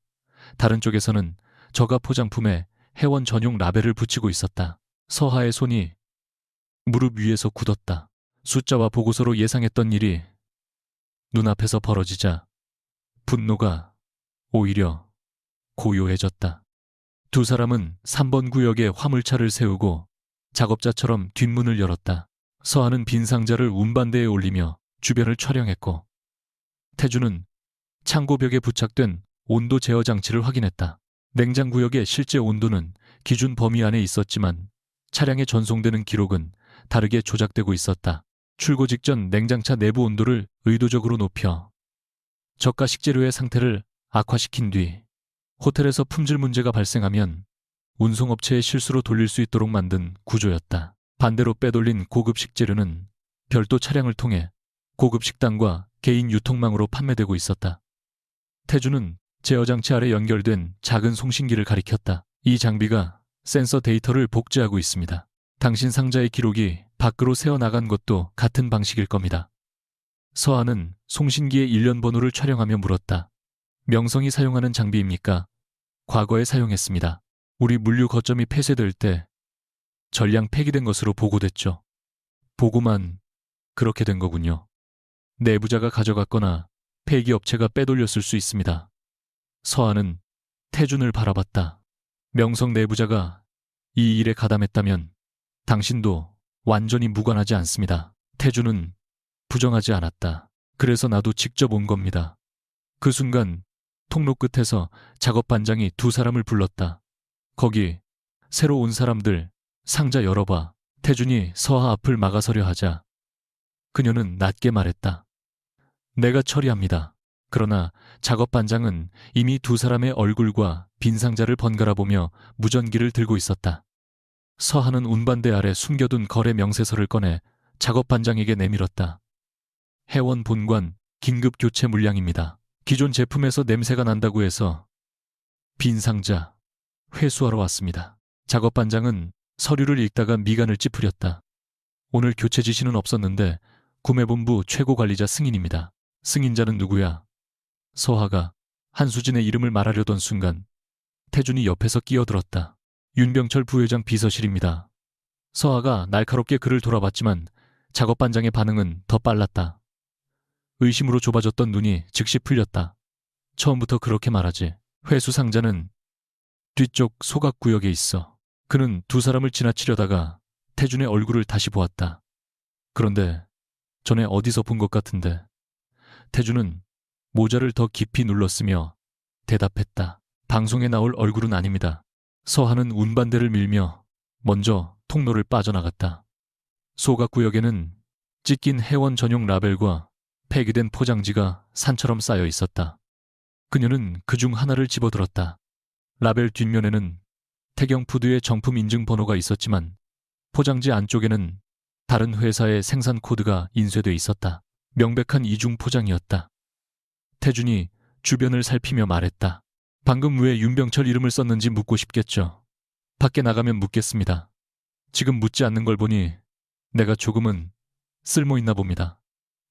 다른 쪽에서는 저가 포장품에 해원 전용 라벨을 붙이고 있었다. 서하의 손이 무릎 위에서 굳었다. 숫자와 보고서로 예상했던 일이 눈앞에서 벌어지자 분노가 오히려 고요해졌다. 두 사람은 3번 구역에 화물차를 세우고 작업자처럼 뒷문을 열었다. 서하는 빈 상자를 운반대에 올리며 주변을 촬영했고, 태주는 창고벽에 부착된 온도 제어 장치를 확인했다. 냉장구역의 실제 온도는 기준 범위 안에 있었지만 차량에 전송되는 기록은 다르게 조작되고 있었다. 출고 직전 냉장차 내부 온도를 의도적으로 높여 저가 식재료의 상태를 악화시킨 뒤 호텔에서 품질 문제가 발생하면 운송업체의 실수로 돌릴 수 있도록 만든 구조였다. 반대로 빼돌린 고급 식재료는 별도 차량을 통해 고급 식당과 개인 유통망으로 판매되고 있었다. 태주는 제어장치 아래 연결된 작은 송신기를 가리켰다. 이 장비가 센서 데이터를 복제하고 있습니다. 당신 상자의 기록이 밖으로 새어나간 것도 같은 방식일 겁니다. 서하는 송신기의 일련 번호를 촬영하며 물었다. 명성이 사용하는 장비입니까? 과거에 사용했습니다. 우리 물류 거점이 폐쇄될 때 전량 폐기된 것으로 보고됐죠. 보고만 그렇게 된 거군요. 내부자가 가져갔거나 폐기업체가 빼돌렸을 수 있습니다. 서하는 태준을 바라봤다. 명성 내부자가 이 일에 가담했다면 당신도 완전히 무관하지 않습니다. 태준은 부정하지 않았다. 그래서 나도 직접 온 겁니다. 그 순간 통로 끝에서 작업반장이 두 사람을 불렀다. 거기 새로 온 사람들 상자 열어봐. 태준이 서하 앞을 막아서려 하자 그녀는 낮게 말했다. 내가 처리합니다. 그러나 작업반장은 이미 두 사람의 얼굴과 빈 상자를 번갈아 보며 무전기를 들고 있었다. 서하는 운반대 아래 숨겨둔 거래 명세서를 꺼내 작업반장에게 내밀었다. 해원 본관 긴급 교체 물량입니다. 기존 제품에서 냄새가 난다고 해서 빈 상자 회수하러 왔습니다. 작업반장은 서류를 읽다가 미간을 찌푸렸다. 오늘 교체 지시는 없었는데 구매본부 최고관리자 승인입니다. 승인자는 누구야? 서하가 한수진의 이름을 말하려던 순간 태준이 옆에서 끼어들었다. 윤병철 부회장 비서실입니다. 서하가 날카롭게 그를 돌아봤지만 작업반장의 반응은 더 빨랐다. 의심으로 좁아졌던 눈이 즉시 풀렸다. 처음부터 그렇게 말하지. 회수 상자는 뒤쪽 소각구역에 있어. 그는 두 사람을 지나치려다가 태준의 얼굴을 다시 보았다. 그런데 전에 어디서 본 것 같은데. 태준은 모자를 더 깊이 눌렀으며 대답했다. 방송에 나올 얼굴은 아닙니다. 서하는 운반대를 밀며 먼저 통로를 빠져나갔다. 소각구역에는 찢긴 해원 전용 라벨과 폐기된 포장지가 산처럼 쌓여 있었다. 그녀는 그중 하나를 집어들었다. 라벨 뒷면에는 태경푸드의 정품 인증 번호가 있었지만 포장지 안쪽에는 다른 회사의 생산 코드가 인쇄돼 있었다. 명백한 이중 포장이었다. 태준이 주변을 살피며 말했다. 방금 왜 윤병철 이름을 썼는지 묻고 싶겠죠. 밖에 나가면 묻겠습니다. 지금 묻지 않는 걸 보니 내가 조금은 쓸모있나 봅니다.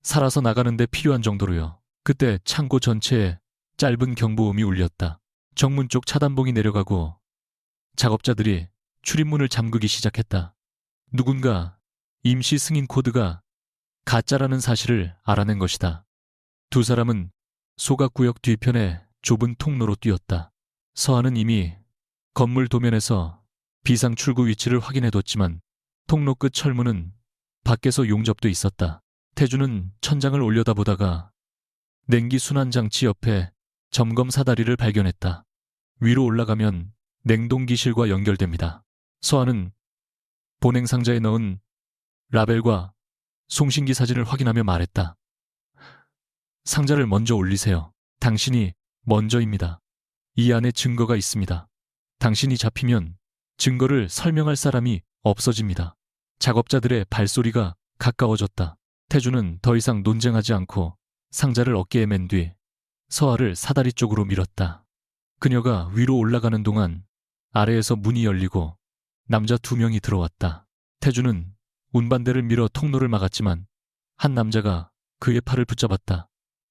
살아서 나가는데 필요한 정도로요. 그때 창고 전체에 짧은 경보음이 울렸다. 정문 쪽 차단봉이 내려가고 작업자들이 출입문을 잠그기 시작했다. 누군가 임시 승인 코드가 가짜라는 사실을 알아낸 것이다. 두 사람은 소각구역 뒤편에 좁은 통로로 뛰었다. 서하는 이미 건물 도면에서 비상 출구 위치를 확인해뒀지만 통로 끝 철문은 밖에서 용접돼 있었다. 태주는 천장을 올려다보다가 냉기 순환 장치 옆에 점검 사다리를 발견했다. 위로 올라가면 냉동기실과 연결됩니다. 서하는 보냉 상자에 넣은 라벨과 송신기 사진을 확인하며 말했다. 상자를 먼저 올리세요. 당신이 먼저입니다. 이 안에 증거가 있습니다. 당신이 잡히면 증거를 설명할 사람이 없어집니다. 작업자들의 발소리가 가까워졌다. 태주는 더 이상 논쟁하지 않고 상자를 어깨에 맨 뒤 서하를 사다리 쪽으로 밀었다. 그녀가 위로 올라가는 동안 아래에서 문이 열리고 남자 두 명이 들어왔다. 태주는 운반대를 밀어 통로를 막았지만 한 남자가 그의 팔을 붙잡았다.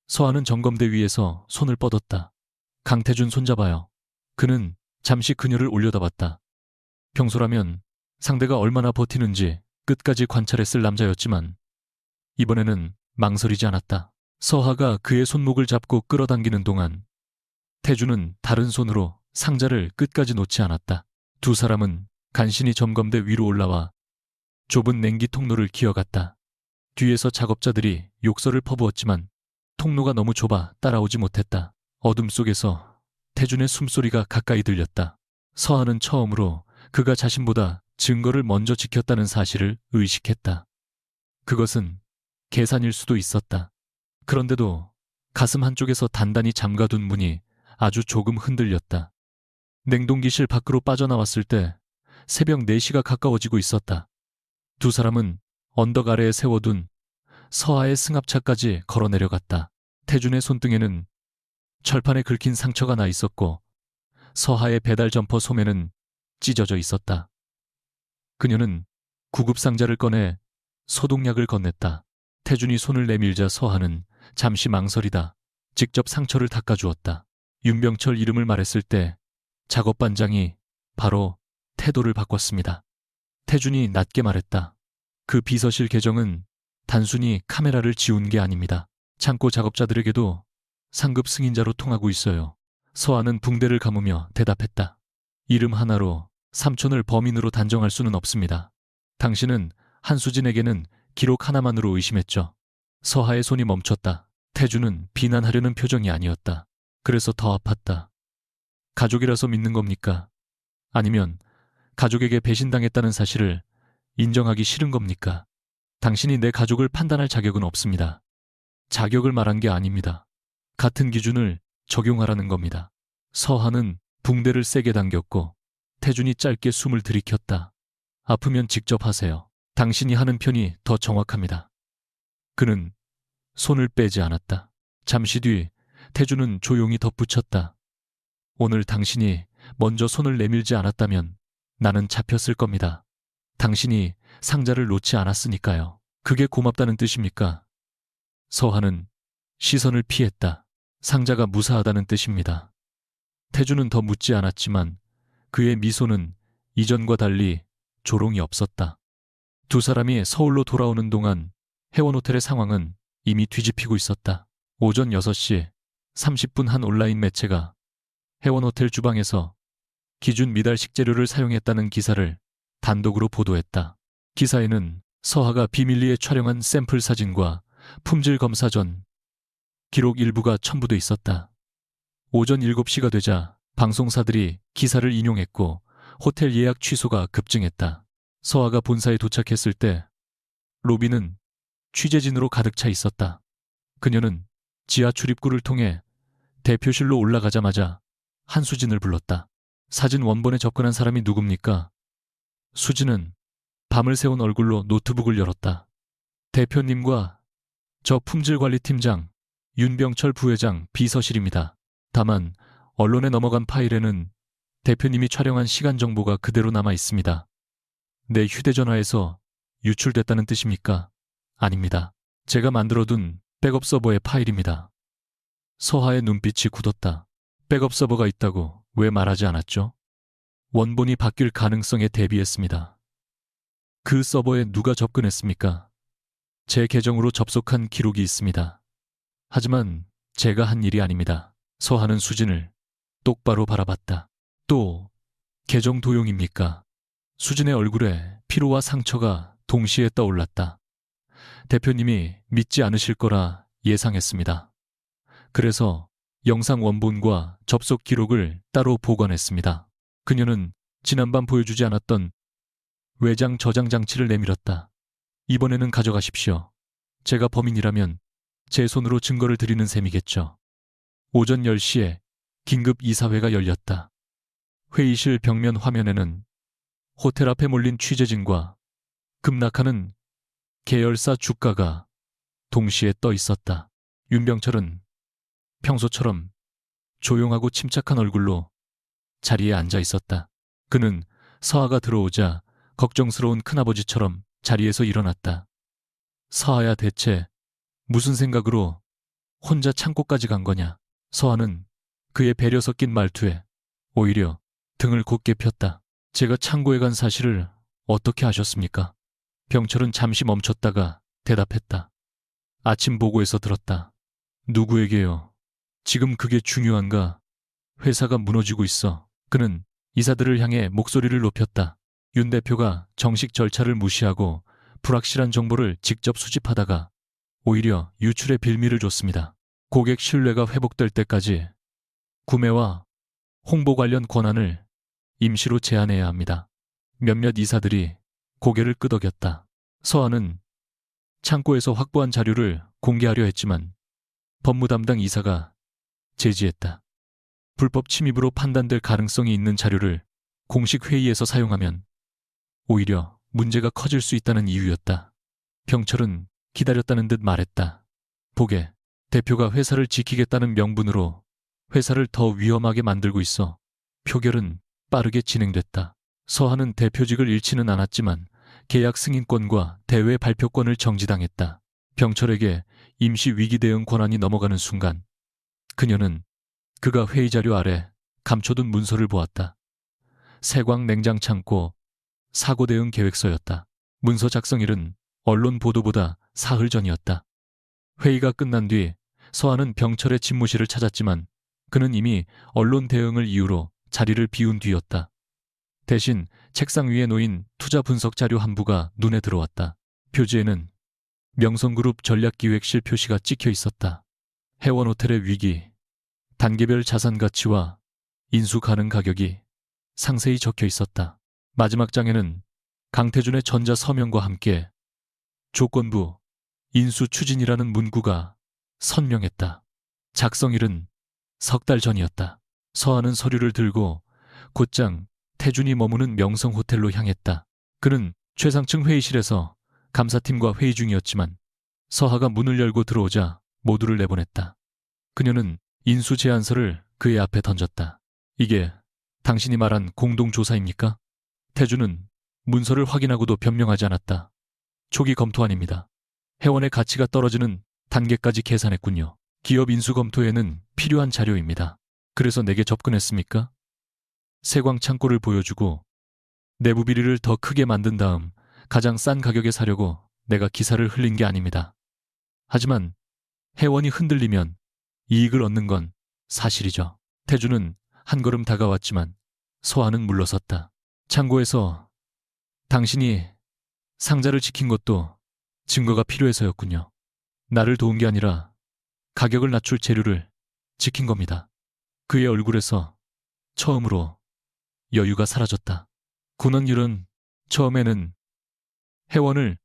서하는 점검대 위에서 손을 뻗었다. 강태준 손잡아요. 그는 잠시 그녀를 올려다봤다. 평소라면 상대가 얼마나 버티는지 끝까지 관찰했을 남자였지만 이번에는 망설이지 않았다. 서하가 그의 손목을 잡고 끌어당기는 동안 태준은 다른 손으로 상자를 끝까지 놓지 않았다. 두 사람은 간신히 점검대 위로 올라와 좁은 냉기 통로를 기어갔다. 뒤에서 작업자들이 욕설을 퍼부었지만 통로가 너무 좁아 따라오지 못했다. 어둠 속에서 태준의 숨소리가 가까이 들렸다. 서하는 처음으로 그가 자신보다 증거를 먼저 지켰다는 사실을 의식했다. 그것은 계산일 수도 있었다. 그런데도 가슴 한쪽에서 단단히 잠가둔 문이 아주 조금 흔들렸다. 냉동기실 밖으로 빠져나왔을 때 새벽 4시가 가까워지고 있었다. 두 사람은 언덕 아래에 세워둔 서하의 승합차까지 걸어 내려갔다. 태준의 손등에는 철판에 긁힌 상처가 나 있었고 서하의 배달 점퍼 소매는 찢어져 있었다. 그녀는 구급상자를 꺼내 소독약을 건넸다. 태준이 손을 내밀자 서하는 잠시 망설이다 직접 상처를 닦아주었다. 윤병철 이름을 말했을 때 작업반장이 바로 태도를 바꿨습니다. 태준이 낮게 말했다. 그 비서실 계정은 단순히 카메라를 지운 게 아닙니다. 창고 작업자들에게도 상급 승인자로 통하고 있어요. 서하는 붕대를 감으며 대답했다. 이름 하나로 삼촌을 범인으로 단정할 수는 없습니다. 당신은 한수진에게는 기록 하나만으로 의심했죠. 서하의 손이 멈췄다. 태준은 비난하려는 표정이 아니었다. 그래서 더 아팠다. 가족이라서 믿는 겁니까? 아니면 가족에게 배신당했다는 사실을 인정하기 싫은 겁니까? 당신이 내 가족을 판단할 자격은 없습니다. 자격을 말한 게 아닙니다. 같은 기준을 적용하라는 겁니다. 서하는 붕대를 세게 당겼고 태준이 짧게 숨을 들이켰다. 아프면 직접 하세요. 당신이 하는 편이 더 정확합니다. 그는 손을 빼지 않았다. 잠시 뒤 태준은 조용히 덧붙였다. 오늘 당신이 먼저 손을 내밀지 않았다면 나는 잡혔을 겁니다. 당신이 상자를 놓지 않았으니까요. 그게 고맙다는 뜻입니까? 서하는 시선을 피했다. 상자가 무사하다는 뜻입니다. 태준은 더 묻지 않았지만 그의 미소는 이전과 달리 조롱이 없었다. 두 사람이 서울로 돌아오는 동안 해원호텔의 상황은 이미 뒤집히고 있었다. 오전 6시 30분 한 온라인 매체가 해원호텔 주방에서 기준 미달 식재료를 사용했다는 기사를 단독으로 보도했다. 기사에는 서하가 비밀리에 촬영한 샘플 사진과 품질 검사 전 기록 일부가 첨부돼 있었다. 오전 7시가 되자 방송사들이 기사를 인용했고 호텔 예약 취소가 급증했다. 서하가 본사에 도착했을 때 로비는 취재진으로 가득 차 있었다. 그녀는 지하 출입구를 통해 대표실로 올라가자마자 한수진을 불렀다. 사진 원본에 접근한 사람이 누굽니까? 수진은 밤을 새운 얼굴로 노트북을 열었다. 대표님과 저 품질관리팀장 윤병철 부회장 비서실입니다. 다만 언론에 넘어간 파일에는 대표님이 촬영한 시간 정보가 그대로 남아 있습니다. 내 휴대전화에서 유출됐다는 뜻입니까? 아닙니다. 제가 만들어둔 백업 서버의 파일입니다. 서하의 눈빛이 굳었다. 백업 서버가 있다고 왜 말하지 않았죠? 원본이 바뀔 가능성에 대비했습니다. 그 서버에 누가 접근했습니까? 제 계정으로 접속한 기록이 있습니다. 하지만 제가 한 일이 아닙니다. 서하는 수진을 똑바로 바라봤다. 또 계정 도용입니까? 수진의 얼굴에 피로와 상처가 동시에 떠올랐다. 대표님이 믿지 않으실 거라 예상했습니다. 그래서 영상 원본과 접속 기록을 따로 보관했습니다. 그녀는 지난밤 보여주지 않았던 외장 저장 장치를 내밀었다. 이번에는 가져가십시오. 제가 범인이라면 제 손으로 증거를 드리는 셈이겠죠. 오전 10시에 긴급 이사회가 열렸다. 회의실 벽면 화면에는 호텔 앞에 몰린 취재진과 급락하는 계열사 주가가 동시에 떠 있었다. 윤병철은 평소처럼 조용하고 침착한 얼굴로 자리에 앉아 있었다. 그는 서하가 들어오자 걱정스러운 큰아버지처럼 자리에서 일어났다. 서하야, 대체 무슨 생각으로 혼자 창고까지 간 거냐? 서하는 그의 배려 섞인 말투에 오히려 등을 곧게 폈다. 제가 창고에 간 사실을 어떻게 아셨습니까? 병철은 잠시 멈췄다가 대답했다. 아침 보고에서 들었다. 누구에게요? 지금 그게 중요한가? 회사가 무너지고 있어. 그는 이사들을 향해 목소리를 높였다. 윤 대표가 정식 절차를 무시하고 불확실한 정보를 직접 수집하다가 오히려 유출의 빌미를 줬습니다. 고객 신뢰가 회복될 때까지 구매와 홍보 관련 권한을 임시로 제한해야 합니다. 몇몇 이사들이 고개를 끄덕였다. 서하는 창고에서 확보한 자료를 공개하려 했지만 법무 담당 이사가 제지했다. 불법 침입으로 판단될 가능성이 있는 자료를 공식 회의에서 사용하면 오히려 문제가 커질 수 있다는 이유였다. 병철은 기다렸다는 듯 말했다. 보게, 대표가 회사를 지키겠다는 명분으로 회사를 더 위험하게 만들고 있어. 표결은 빠르게 진행됐다. 서하는 대표직을 잃지는 않았지만 계약 승인권과 대외 발표권을 정지당했다. 병철에게 임시 위기 대응 권한이 넘어가는 순간 그녀는 그가 회의 자료 아래 감춰둔 문서를 보았다. 세광 냉장 창고 사고 대응 계획서였다. 문서 작성일은 언론 보도보다 사흘 전이었다. 회의가 끝난 뒤 서하는 병철의 집무실을 찾았지만 그는 이미 언론 대응을 이유로 자리를 비운 뒤였다. 대신 책상 위에 놓인 투자 분석 자료 한 부가 눈에 들어왔다. 표지에는 명성그룹 전략기획실 표시가 찍혀 있었다. 해원호텔의 위기, 단계별 자산 가치와 인수 가능 가격이 상세히 적혀 있었다. 마지막 장에는 강태준의 전자 서명과 함께 조건부 인수 추진이라는 문구가 선명했다. 작성일은 석 달 전이었다. 서하는 서류를 들고 곧장 태준이 머무는 명성호텔로 향했다. 그는 최상층 회의실에서 감사팀과 회의 중이었지만 서하가 문을 열고 들어오자 모두를 내보냈다. 그녀는 인수 제안서를 그의 앞에 던졌다. 이게 당신이 말한 공동조사입니까? 태준은 문서를 확인하고도 변명하지 않았다. 초기 검토안입니다. 회원의 가치가 떨어지는 단계까지 계산했군요. 기업 인수 검토에는 필요한 자료입니다. 그래서 내게 접근했습니까? 세광 창고를 보여주고 내부 비리를 더 크게 만든 다음 가장 싼 가격에 사려고 내가 기사를 흘린 게 아닙니다. 하지만 회원이 흔들리면 이익을 얻는 건 사실이죠. 태준은 한 걸음 다가왔지만 서하는 물러섰다. 창고에서 당신이 상자를 지킨 것도 증거가 필요해서였군요. 나를 도운 게 아니라 가격을 낮출 재료를 지킨 겁니다. 그의 얼굴에서 처음으로 여유가 사라졌다. 군원율은 처음에는 회원을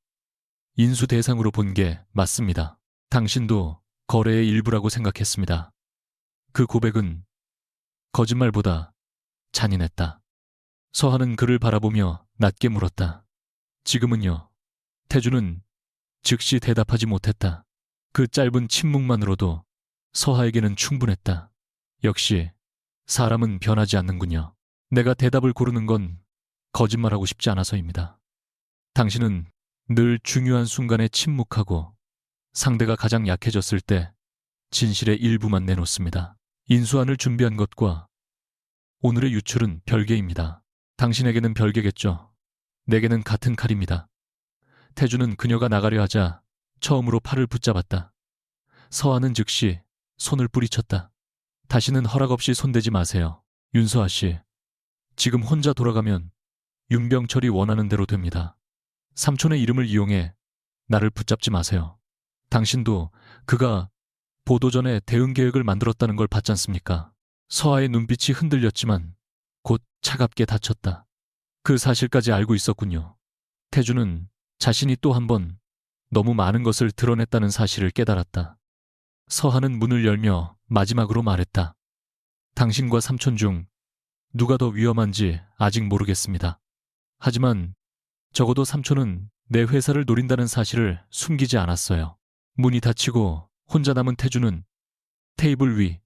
인수 대상으로 본 게 맞습니다. 당신도 거래의 일부라고 생각했습니다. 그 고백은 거짓말보다 잔인했다. 서하는 그를 바라보며 낮게 물었다. 지금은요? 태준은 즉시 대답하지 못했다. 그 짧은 침묵만으로도 서하에게는 충분했다. 역시 사람은 변하지 않는군요. 내가 대답을 고르는 건 거짓말하고 싶지 않아서입니다. 당신은 늘 중요한 순간에 침묵하고 상대가 가장 약해졌을 때 진실의 일부만 내놓습니다. 인수안을 준비한 것과 오늘의 유출은 별개입니다. 당신에게는 별개겠죠. 내게는 같은 칼입니다. 태준은 그녀가 나가려 하자 처음으로 팔을 붙잡았다. 서하는 즉시 손을 뿌리쳤다. 다시는 허락 없이 손대지 마세요. 윤서아 씨, 지금 혼자 돌아가면 윤병철이 원하는 대로 됩니다. 삼촌의 이름을 이용해 나를 붙잡지 마세요. 당신도 그가 보도 전에 대응 계획을 만들었다는 걸 봤지 않습니까? 서하의 눈빛이 흔들렸지만 곧 차갑게 닫혔다. 그 사실까지 알고 있었군요. 태준은 자신이 또 한 번 너무 많은 것을 드러냈다는 사실을 깨달았다. 서하는 문을 열며 마지막으로 말했다. 당신과 삼촌 중 누가 더 위험한지 아직 모르겠습니다. 하지만 적어도 삼촌은 내 회사를 노린다는 사실을 숨기지 않았어요. 문이 닫히고 혼자 남은 태준은 테이블 위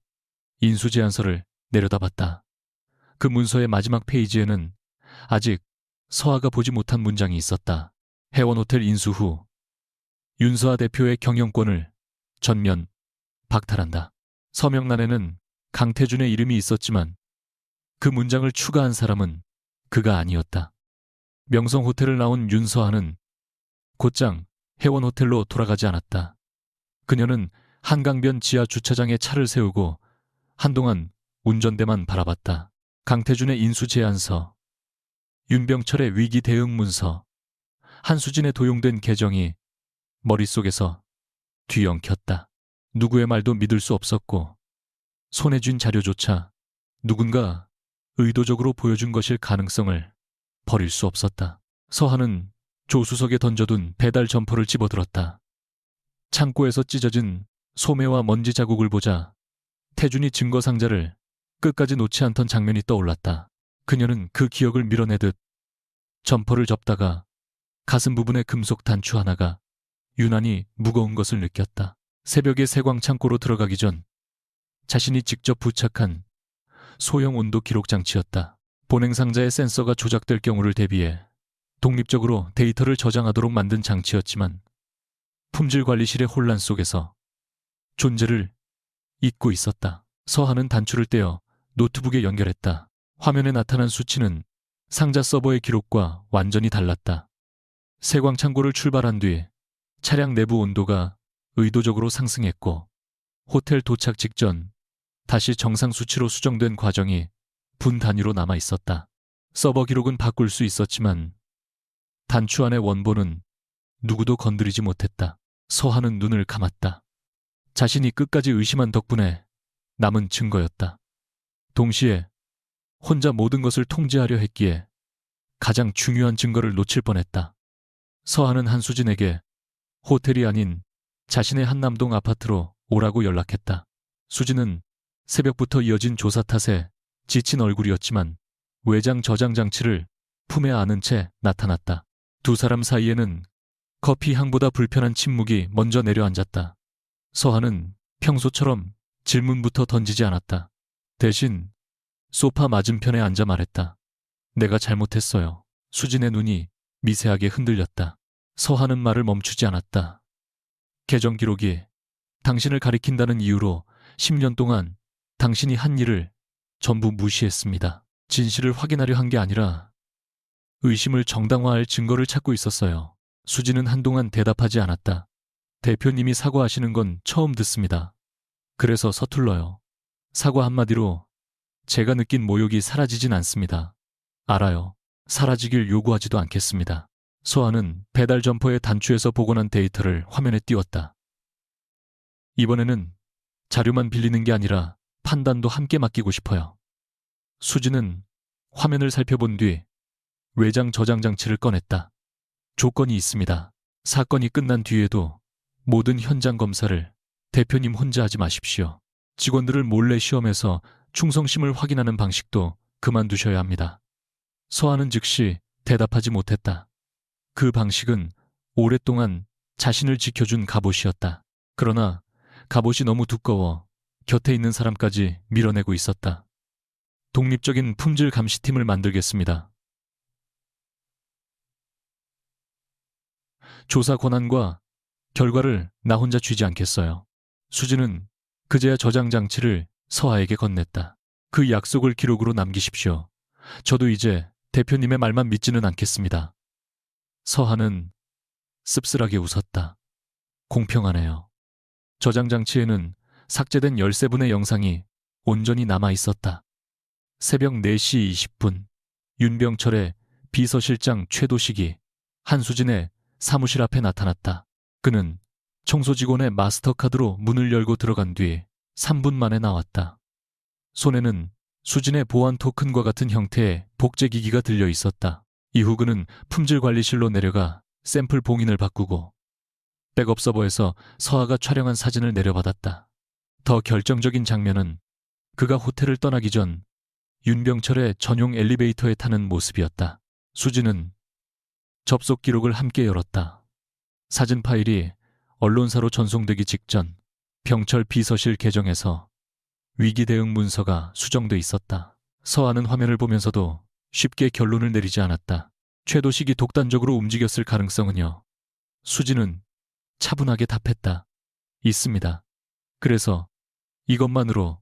인수 제안서를 내려다봤다. 그 문서의 마지막 페이지에는 아직 서하가 보지 못한 문장이 있었다. 해원호텔 인수 후 윤서아 대표의 경영권을 전면 박탈한다. 서명란에는 강태준의 이름이 있었지만 그 문장을 추가한 사람은 그가 아니었다. 명성호텔을 나온 윤서아는 곧장 해원호텔로 돌아가지 않았다. 그녀는 한강변 지하 주차장에 차를 세우고 한동안 운전대만 바라봤다. 강태준의 인수 제안서, 윤병철의 위기 대응 문서, 한수진의 도용된 계정이 머릿속에서 뒤엉켰다. 누구의 말도 믿을 수 없었고 손에 쥔 자료조차 누군가 의도적으로 보여준 것일 가능성을 버릴 수 없었다. 서한은 조수석에 던져둔 배달 점퍼를 집어들었다. 창고에서 찢어진 소매와 먼지 자국을 보자 태준이 증거 상자를 끝까지 놓지 않던 장면이 떠올랐다. 그녀는 그 기억을 밀어내듯 점퍼를 접다가 가슴 부분의 금속 단추 하나가 유난히 무거운 것을 느꼈다. 새벽에 세광 창고로 들어가기 전 자신이 직접 부착한 소형 온도 기록 장치였다. 보냉 상자의 센서가 조작될 경우를 대비해 독립적으로 데이터를 저장하도록 만든 장치였지만 품질관리실의 혼란 속에서 존재를 잊고 있었다. 서한은 단추를 떼어 노트북에 연결했다. 화면에 나타난 수치는 상자 서버의 기록과 완전히 달랐다. 세광 창고를 출발한 뒤 차량 내부 온도가 의도적으로 상승했고 호텔 도착 직전 다시 정상 수치로 수정된 과정이 분 단위로 남아 있었다. 서버 기록은 바꿀 수 있었지만 단추 안의 원본은 누구도 건드리지 못했다. 서한은 눈을 감았다. 자신이 끝까지 의심한 덕분에 남은 증거였다. 동시에 혼자 모든 것을 통제하려 했기에 가장 중요한 증거를 놓칠 뻔했다. 서한은 한수진에게 호텔이 아닌 자신의 한남동 아파트로 오라고 연락했다. 수진은 새벽부터 이어진 조사 탓에 지친 얼굴이었지만 외장 저장 장치를 품에 안은 채 나타났다. 두 사람 사이에는 커피 향보다 불편한 침묵이 먼저 내려앉았다. 서한은 평소처럼 질문부터 던지지 않았다. 대신 소파 맞은편에 앉아 말했다. 내가 잘못했어요. 수진의 눈이 미세하게 흔들렸다. 서한은 말을 멈추지 않았다. 계정 기록이 당신을 가리킨다는 이유로 10년 동안 당신이 한 일을 전부 무시했습니다. 진실을 확인하려 한 게 아니라 의심을 정당화할 증거를 찾고 있었어요. 수진은 한동안 대답하지 않았다. 대표님이 사과하시는 건 처음 듣습니다. 그래서 서툴러요. 사과 한마디로 제가 느낀 모욕이 사라지진 않습니다. 알아요. 사라지길 요구하지도 않겠습니다. 서한은 배달 점퍼의 단추에서 복원한 데이터를 화면에 띄웠다. 이번에는 자료만 빌리는 게 아니라 판단도 함께 맡기고 싶어요. 수진은 화면을 살펴본 뒤 외장 저장 장치를 꺼냈다. 조건이 있습니다. 사건이 끝난 뒤에도 모든 현장 검사를 대표님 혼자 하지 마십시오. 직원들을 몰래 시험해서 충성심을 확인하는 방식도 그만두셔야 합니다. 서한은 즉시 대답하지 못했다. 그 방식은 오랫동안 자신을 지켜준 갑옷이었다. 그러나 갑옷이 너무 두꺼워 곁에 있는 사람까지 밀어내고 있었다. 독립적인 품질 감시팀을 만들겠습니다. 조사 권한과 결과를 나 혼자 쥐지 않겠어요. 수진은 그제야 저장 장치를 서하에게 건넸다. 그 약속을 기록으로 남기십시오. 저도 이제 대표님의 말만 믿지는 않겠습니다. 서하는 씁쓸하게 웃었다. 공평하네요. 저장 장치에는 삭제된 13분의 영상이 온전히 남아 있었다. 새벽 4시 20분, 윤병철의 비서실장 최도식이 한수진의 사무실 앞에 나타났다. 그는 청소 직원의 마스터카드로 문을 열고 들어간 뒤 3분 만에 나왔다. 손에는 수진의 보안 토큰과 같은 형태의 복제기기가 들려 있었다. 이후 그는 품질관리실로 내려가 샘플 봉인을 바꾸고 백업 서버에서 서하가 촬영한 사진을 내려받았다. 더 결정적인 장면은 그가 호텔을 떠나기 전 윤병철의 전용 엘리베이터에 타는 모습이었다. 수진은 접속 기록을 함께 열었다. 사진 파일이 언론사로 전송되기 직전 병철 비서실 계정에서 위기 대응 문서가 수정돼 있었다. 서하는 화면을 보면서도 쉽게 결론을 내리지 않았다. 최도식이 독단적으로 움직였을 가능성은요. 수진은 차분하게 답했다. 있습니다. 그래서 이것만으로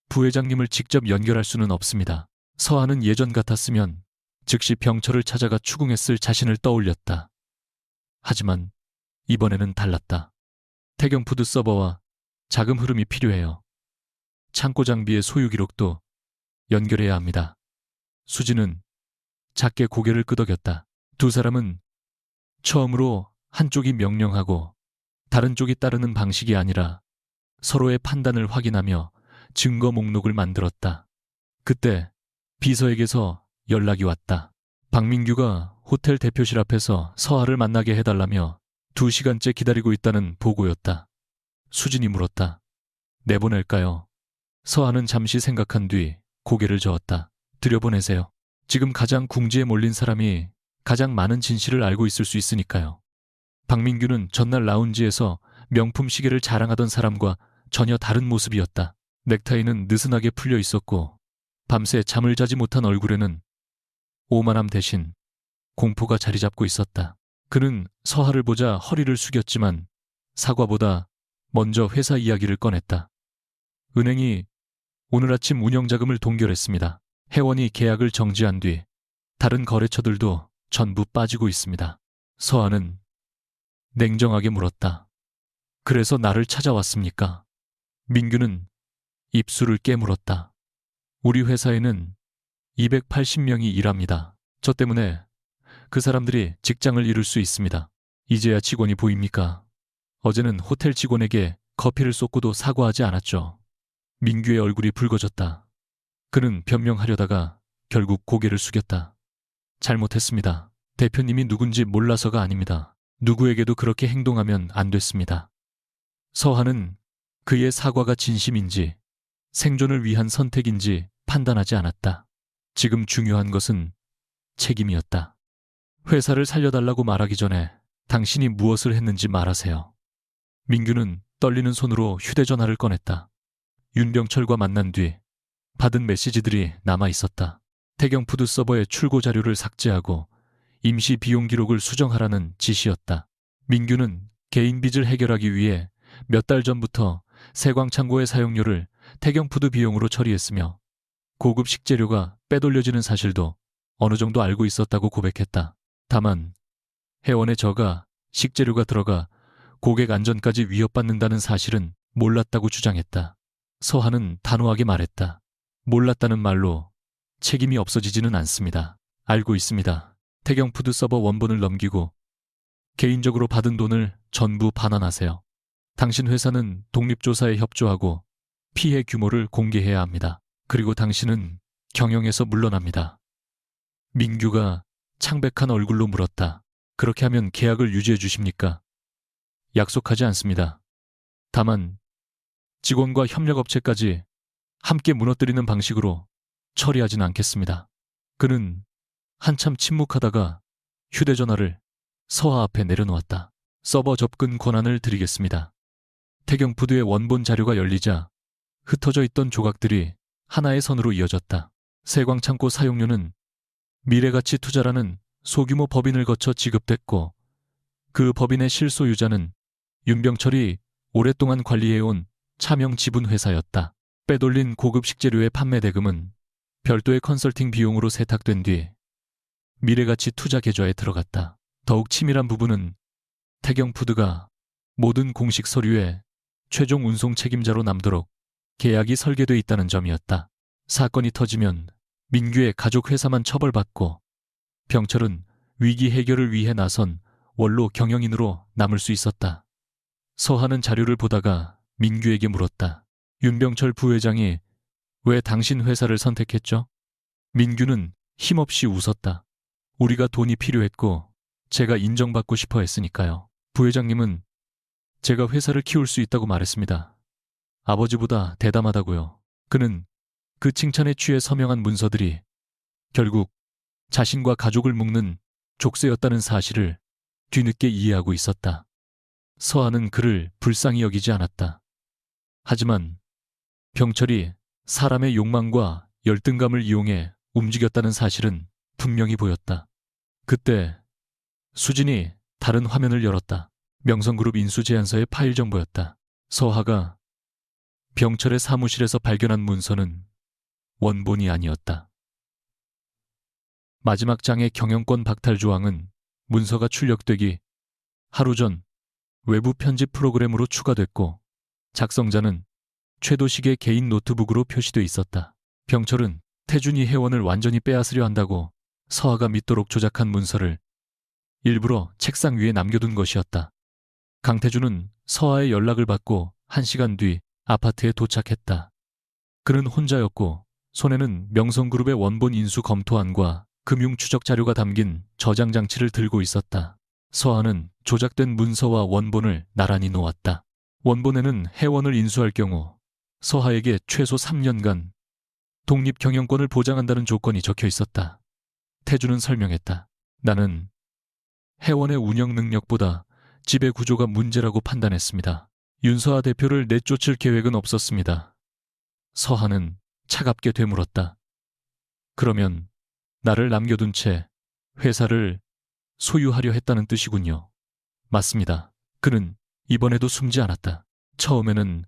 부회장님을 직접 연결할 수는 없습니다. 서한은 예전 같았으면 즉시 병철을 찾아가 추궁했을 자신을 떠올렸다. 하지만 이번에는 달랐다. 태경푸드 서버와 자금 흐름이 필요해요. 창고 장비의 소유 기록도 연결해야 합니다. 수진은 작게 고개를 끄덕였다. 두 사람은 처음으로 한쪽이 명령하고 다른 쪽이 따르는 방식이 아니라 서로의 판단을 확인하며 증거 목록을 만들었다. 그때 비서에게서 연락이 왔다. 박민규가 호텔 대표실 앞에서 서하를 만나게 해달라며 2시간째 기다리고 있다는 보고였다. 수진이 물었다. 내보낼까요? 서하는 잠시 생각한 뒤 고개를 저었다. 들여보내세요. 지금 가장 궁지에 몰린 사람이 가장 많은 진실을 알고 있을 수 있으니까요. 박민규는 전날 라운지에서 명품 시계를 자랑하던 사람과 전혀 다른 모습이었다. 넥타이는 느슨하게 풀려 있었고 밤새 잠을 자지 못한 얼굴에는 오만함 대신 공포가 자리 잡고 있었다. 그는 서하를 보자 허리를 숙였지만 사과보다 먼저 회사 이야기를 꺼냈다. 은행이 오늘 아침 운영자금을 동결했습니다. 회원이 계약을 정지한 뒤 다른 거래처들도 전부 빠지고 있습니다. 서하는 냉정하게 물었다. 그래서 나를 찾아왔습니까? 민규는 입술을 깨물었다. 우리 회사에는 280명이 일합니다. 저 때문에 그 사람들이 직장을 잃을 수 있습니다. 이제야 직원이 보입니까? 어제는 호텔 직원에게 커피를 쏟고도 사과하지 않았죠. 민규의 얼굴이 붉어졌다. 그는 변명하려다가 결국 고개를 숙였다. 잘못했습니다. 대표님이 누군지 몰라서가 아닙니다. 누구에게도 그렇게 행동하면 안 됐습니다. 서하는 그의 사과가 진심인지 생존을 위한 선택인지 판단하지 않았다. 지금 중요한 것은 책임이었다. 회사를 살려달라고 말하기 전에 당신이 무엇을 했는지 말하세요. 민규는 떨리는 손으로 휴대전화를 꺼냈다. 윤병철과 만난 뒤 받은 메시지들이 남아 있었다. 태경푸드 서버의 출고 자료를 삭제하고 임시 비용 기록을 수정하라는 지시였다. 민규는 개인 빚을 해결하기 위해 몇 달 전부터 세광창고의 사용료를 태경푸드 비용으로 처리했으며 고급 식재료가 빼돌려지는 사실도 어느 정도 알고 있었다고 고백했다. 다만 회원의 저가 식재료가 들어가 고객 안전까지 위협받는다는 사실은 몰랐다고 주장했다. 서하는 단호하게 말했다. 몰랐다는 말로 책임이 없어지지는 않습니다. 알고 있습니다. 태경푸드 서버 원본을 넘기고 개인적으로 받은 돈을 전부 반환하세요. 당신 회사는 독립조사에 협조하고 피해 규모를 공개해야 합니다. 그리고 당신은 경영에서 물러납니다. 민규가 창백한 얼굴로 물었다. 그렇게 하면 계약을 유지해 주십니까? 약속하지 않습니다. 다만 직원과 협력업체까지 함께 무너뜨리는 방식으로 처리하진 않겠습니다. 그는 한참 침묵하다가 휴대전화를 서하 앞에 내려놓았다. 서버 접근 권한을 드리겠습니다. 태경푸드의 원본 자료가 열리자 흩어져 있던 조각들이 하나의 선으로 이어졌다. 세광창고 사용료는 미래가치 투자라는 소규모 법인을 거쳐 지급됐고 그 법인의 실소유자는 윤병철이 오랫동안 관리해온 차명 지분회사였다. 빼돌린 고급 식재료의 판매 대금은 별도의 컨설팅 비용으로 세탁된 뒤 미래가치 투자 계좌에 들어갔다. 더욱 치밀한 부분은 태경푸드가 모든 공식 서류에 최종 운송 책임자로 남도록 계약이 설계돼 있다는 점이었다. 사건이 터지면 민규의 가족 회사만 처벌받고 병철은 위기 해결을 위해 나선 원로 경영인으로 남을 수 있었다. 서하는 자료를 보다가 민규에게 물었다. 윤병철 부회장이 왜 당신 회사를 선택했죠? 민규는 힘없이 웃었다. 우리가 돈이 필요했고 제가 인정받고 싶어 했으니까요. 부회장님은 제가 회사를 키울 수 있다고 말했습니다. 아버지보다 대담하다고요. 그는 그 칭찬에 취해 서명한 문서들이 결국 자신과 가족을 묶는 족쇄였다는 사실을 뒤늦게 이해하고 있었다. 서하는 그를 불쌍히 여기지 않았다. 하지만 병철이 사람의 욕망과 열등감을 이용해 움직였다는 사실은 분명히 보였다. 그때 수진이 다른 화면을 열었다. 명성그룹 인수 제안서의 파일 정보였다. 서하가 병철의 사무실에서 발견한 문서는 원본이 아니었다. 마지막 장의 경영권 박탈 조항은 문서가 출력되기 하루 전 외부 편집 프로그램으로 추가됐고 작성자는 최도식의 개인 노트북으로 표시돼 있었다. 병철은 태준이 회원을 완전히 빼앗으려 한다고 서하가 믿도록 조작한 문서를 일부러 책상 위에 남겨둔 것이었다. 강태준은 서하의 연락을 받고 1시간 뒤 아파트에 도착했다. 그는 혼자였고 손에는 명성그룹의 원본 인수 검토안과 금융 추적 자료가 담긴 저장 장치를 들고 있었다. 서하는 조작된 문서와 원본을 나란히 놓았다. 원본에는 회원을 인수할 경우 서하에게 최소 3년간 독립 경영권을 보장한다는 조건이 적혀 있었다. 태준은 설명했다. 나는 회원의 운영 능력보다 지배 구조가 문제라고 판단했습니다. 윤서아 대표를 내쫓을 계획은 없었습니다. 서하는 차갑게 되물었다. 그러면 나를 남겨둔 채 회사를 소유하려 했다는 뜻이군요. 맞습니다. 그는 이번에도 숨지 않았다. 처음에는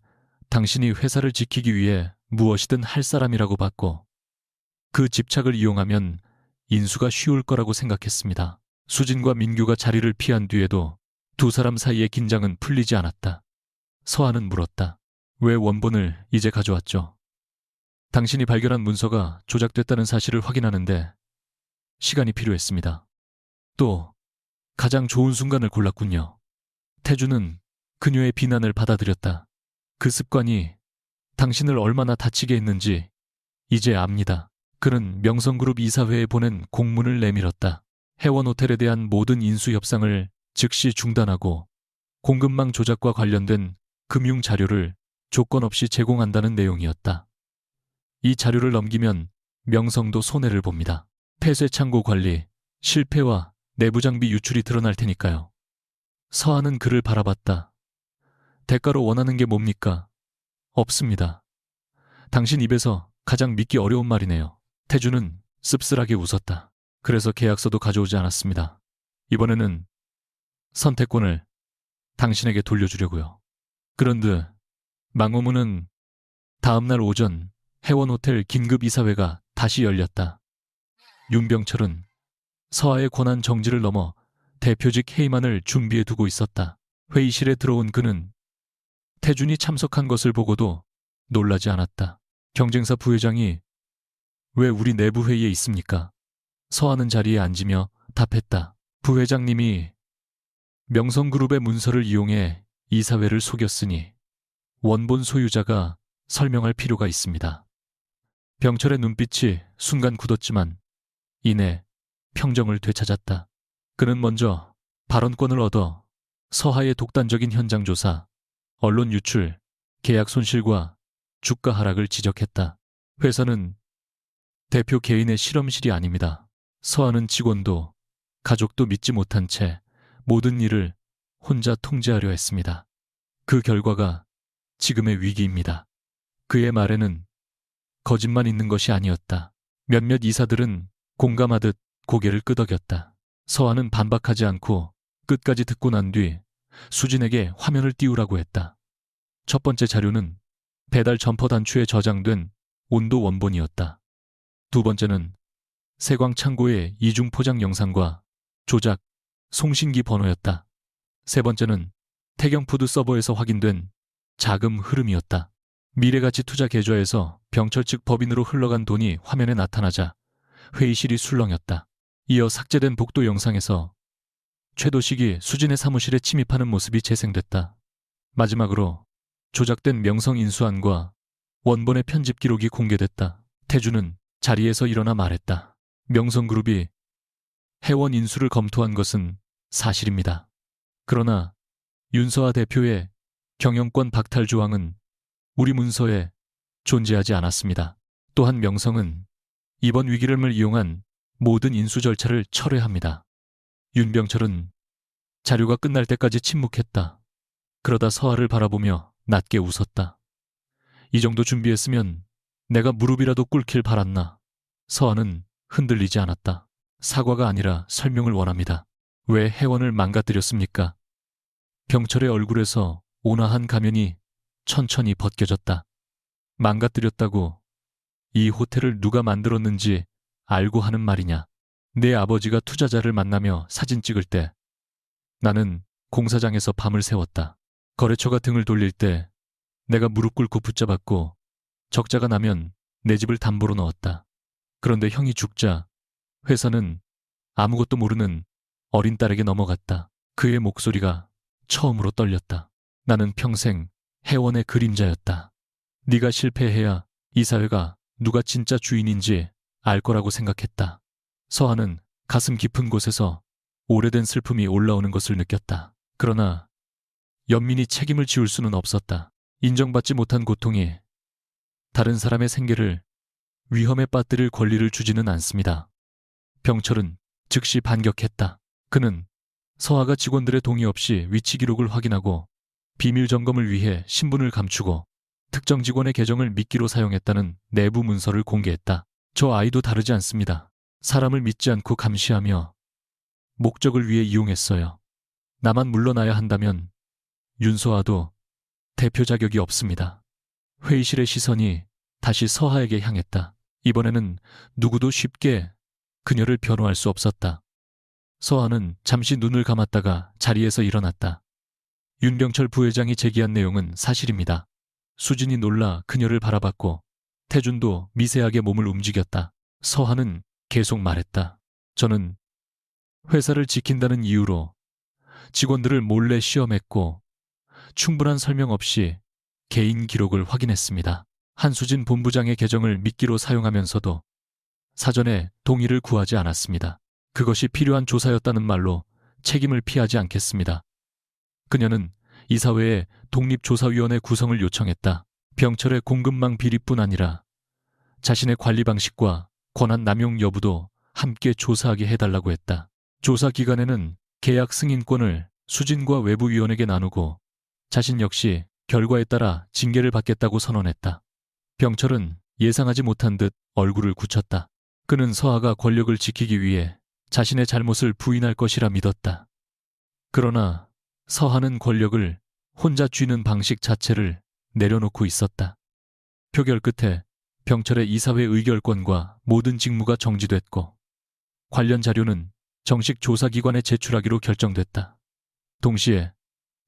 당신이 회사를 지키기 위해 무엇이든 할 사람이라고 봤고 그 집착을 이용하면 인수가 쉬울 거라고 생각했습니다. 수진과 민규가 자리를 피한 뒤에도 두 사람 사이의 긴장은 풀리지 않았다. 서하는 물었다. 왜 원본을 이제 가져왔죠? 당신이 발견한 문서가 조작됐다는 사실을 확인하는데 시간이 필요했습니다. 또 가장 좋은 순간을 골랐군요. 태준은 그녀의 비난을 받아들였다. 그 습관이 당신을 얼마나 다치게 했는지 이제 압니다. 그는 명성그룹 이사회에 보낸 공문을 내밀었다. 회원호텔에 대한 모든 인수 협상을 즉시 중단하고 공급망 조작과 관련된 금융 자료를 조건 없이 제공한다는 내용이었다. 이 자료를 넘기면 명성도 손해를 봅니다. 폐쇄 창고 관리, 실패와 내부 장비 유출이 드러날 테니까요. 서하는 그를 바라봤다. 대가로 원하는 게 뭡니까? 없습니다. 당신 입에서 가장 믿기 어려운 말이네요. 태준은 씁쓸하게 웃었다. 그래서 계약서도 가져오지 않았습니다. 이번에는 선택권을 당신에게 돌려주려고요. 그런데 망호문은 다음날 오전 회원호텔 긴급이사회가 다시 열렸다. 윤병철은 서하의 권한 정지를 넘어 대표직 회의만을 준비해 두고 있었다. 회의실에 들어온 그는 태준이 참석한 것을 보고도 놀라지 않았다. 경쟁사 부회장이 왜 우리 내부 회의에 있습니까? 서하는 자리에 앉으며 답했다. 부회장님이 명성그룹의 문서를 이용해 이사회를 속였으니 원본 소유자가 설명할 필요가 있습니다. 병철의 눈빛이 순간 굳었지만 이내 평정을 되찾았다. 그는 먼저 발언권을 얻어 서하의 독단적인 현장 조사, 언론 유출, 계약 손실과 주가 하락을 지적했다. 회사는 대표 개인의 실험실이 아닙니다. 서하는 직원도 가족도 믿지 못한 채 모든 일을 혼자 통제하려 했습니다. 그 결과가 지금의 위기입니다. 그의 말에는 거짓말 있는 것이 아니었다. 몇몇 이사들은 공감하듯 고개를 끄덕였다. 서하는 반박하지 않고 끝까지 듣고 난 뒤 수진에게 화면을 띄우라고 했다. 첫 번째 자료는 배달 점퍼 단추에 저장된 온도 원본이었다. 두 번째는 세광 창고의 이중 포장 영상과 조작, 송신기 번호였다. 세 번째는 태경푸드 서버에서 확인된 자금 흐름이었다. 미래가치 투자 계좌에서 병철 측 법인으로 흘러간 돈이 화면에 나타나자 회의실이 술렁였다. 이어 삭제된 복도 영상에서 최도식이 수진의 사무실에 침입하는 모습이 재생됐다. 마지막으로 조작된 명성 인수안과 원본의 편집 기록이 공개됐다. 태준은 자리에서 일어나 말했다. 명성그룹이 회원 인수를 검토한 것은 사실입니다. 그러나 윤서아 대표의 경영권 박탈 조항은 우리 문서에 존재하지 않았습니다. 또한 명성은 이번 위기를 이용한 모든 인수 절차를 철회합니다. 윤병철은 자료가 끝날 때까지 침묵했다. 그러다 서하를 바라보며 낮게 웃었다. 이 정도 준비했으면 내가 무릎이라도 꿇길 바랐나. 서하는 흔들리지 않았다. 사과가 아니라 설명을 원합니다. 왜 회원을 망가뜨렸습니까? 병철의 얼굴에서 온화한 가면이 천천히 벗겨졌다. 망가뜨렸다고 이 호텔을 누가 만들었는지 알고 하는 말이냐. 내 아버지가 투자자를 만나며 사진 찍을 때 나는 공사장에서 밤을 새웠다. 거래처가 등을 돌릴 때 내가 무릎 꿇고 붙잡았고 적자가 나면 내 집을 담보로 넣었다. 그런데 형이 죽자 회사는 아무것도 모르는 어린 딸에게 넘어갔다. 그의 목소리가 처음으로 떨렸다. 나는 평생 혜원의 그림자였다. 네가 실패해야 이 사회가 누가 진짜 주인인지 알 거라고 생각했다. 서한은 가슴 깊은 곳에서 오래된 슬픔이 올라오는 것을 느꼈다. 그러나 연민이 책임을 지울 수는 없었다. 인정받지 못한 고통이 다른 사람의 생계를 위험에 빠뜨릴 권리를 주지는 않습니다. 병철은 즉시 반격했다. 그는 서하가 직원들의 동의 없이 위치 기록을 확인하고 비밀 점검을 위해 신분을 감추고 특정 직원의 계정을 미끼로 사용했다는 내부 문서를 공개했다. 저 아이도 다르지 않습니다. 사람을 믿지 않고 감시하며 목적을 위해 이용했어요. 나만 물러나야 한다면 윤소아도 대표 자격이 없습니다. 회의실의 시선이 다시 서하에게 향했다. 이번에는 누구도 쉽게 그녀를 변호할 수 없었다. 서하는 잠시 눈을 감았다가 자리에서 일어났다. 윤병철 부회장이 제기한 내용은 사실입니다. 수진이 놀라 그녀를 바라봤고 태준도 미세하게 몸을 움직였다. 서하는 계속 말했다. 저는 회사를 지킨다는 이유로 직원들을 몰래 시험했고 충분한 설명 없이 개인 기록을 확인했습니다. 한수진 본부장의 계정을 미끼로 사용하면서도 사전에 동의를 구하지 않았습니다. 그것이 필요한 조사였다는 말로 책임을 피하지 않겠습니다. 그녀는 이사회에 독립조사위원회 구성을 요청했다. 병철의 공급망 비리뿐 아니라 자신의 관리 방식과 권한 남용 여부도 함께 조사하게 해달라고 했다. 조사 기간에는 계약 승인권을 수진과 외부위원에게 나누고 자신 역시 결과에 따라 징계를 받겠다고 선언했다. 병철은 예상하지 못한 듯 얼굴을 굳혔다. 그는 서하가 권력을 지키기 위해 자신의 잘못을 부인할 것이라 믿었다. 그러나 서하는 권력을 혼자 쥐는 방식 자체를 내려놓고 있었다. 표결 끝에 병철의 이사회 의결권과 모든 직무가 정지됐고 관련 자료는 정식 조사기관에 제출하기로 결정됐다. 동시에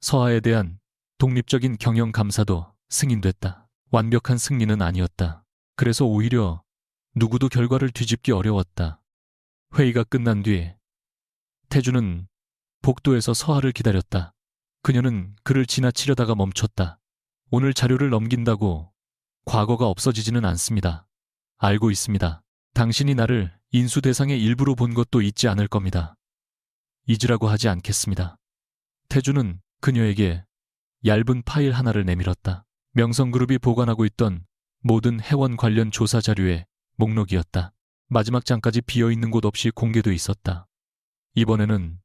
서하에 대한 독립적인 경영감사도 승인됐다. 완벽한 승리는 아니었다. 그래서 오히려 누구도 결과를 뒤집기 어려웠다. 회의가 끝난 뒤 태주는 복도에서 서하를 기다렸다. 그녀는 그를 지나치려다가 멈췄다. 오늘 자료를 넘긴다고 과거가 없어지지는 않습니다. 알고 있습니다. 당신이 나를 인수 대상의 일부로 본 것도 잊지 않을 겁니다. 잊으라고 하지 않겠습니다. 태주는 그녀에게 얇은 파일 하나를 내밀었다. 명성그룹이 보관하고 있던 모든 해원 관련 조사 자료의 목록이었다. 마지막 장까지 비어있는 곳 없이 공개돼 있었다. 이번에는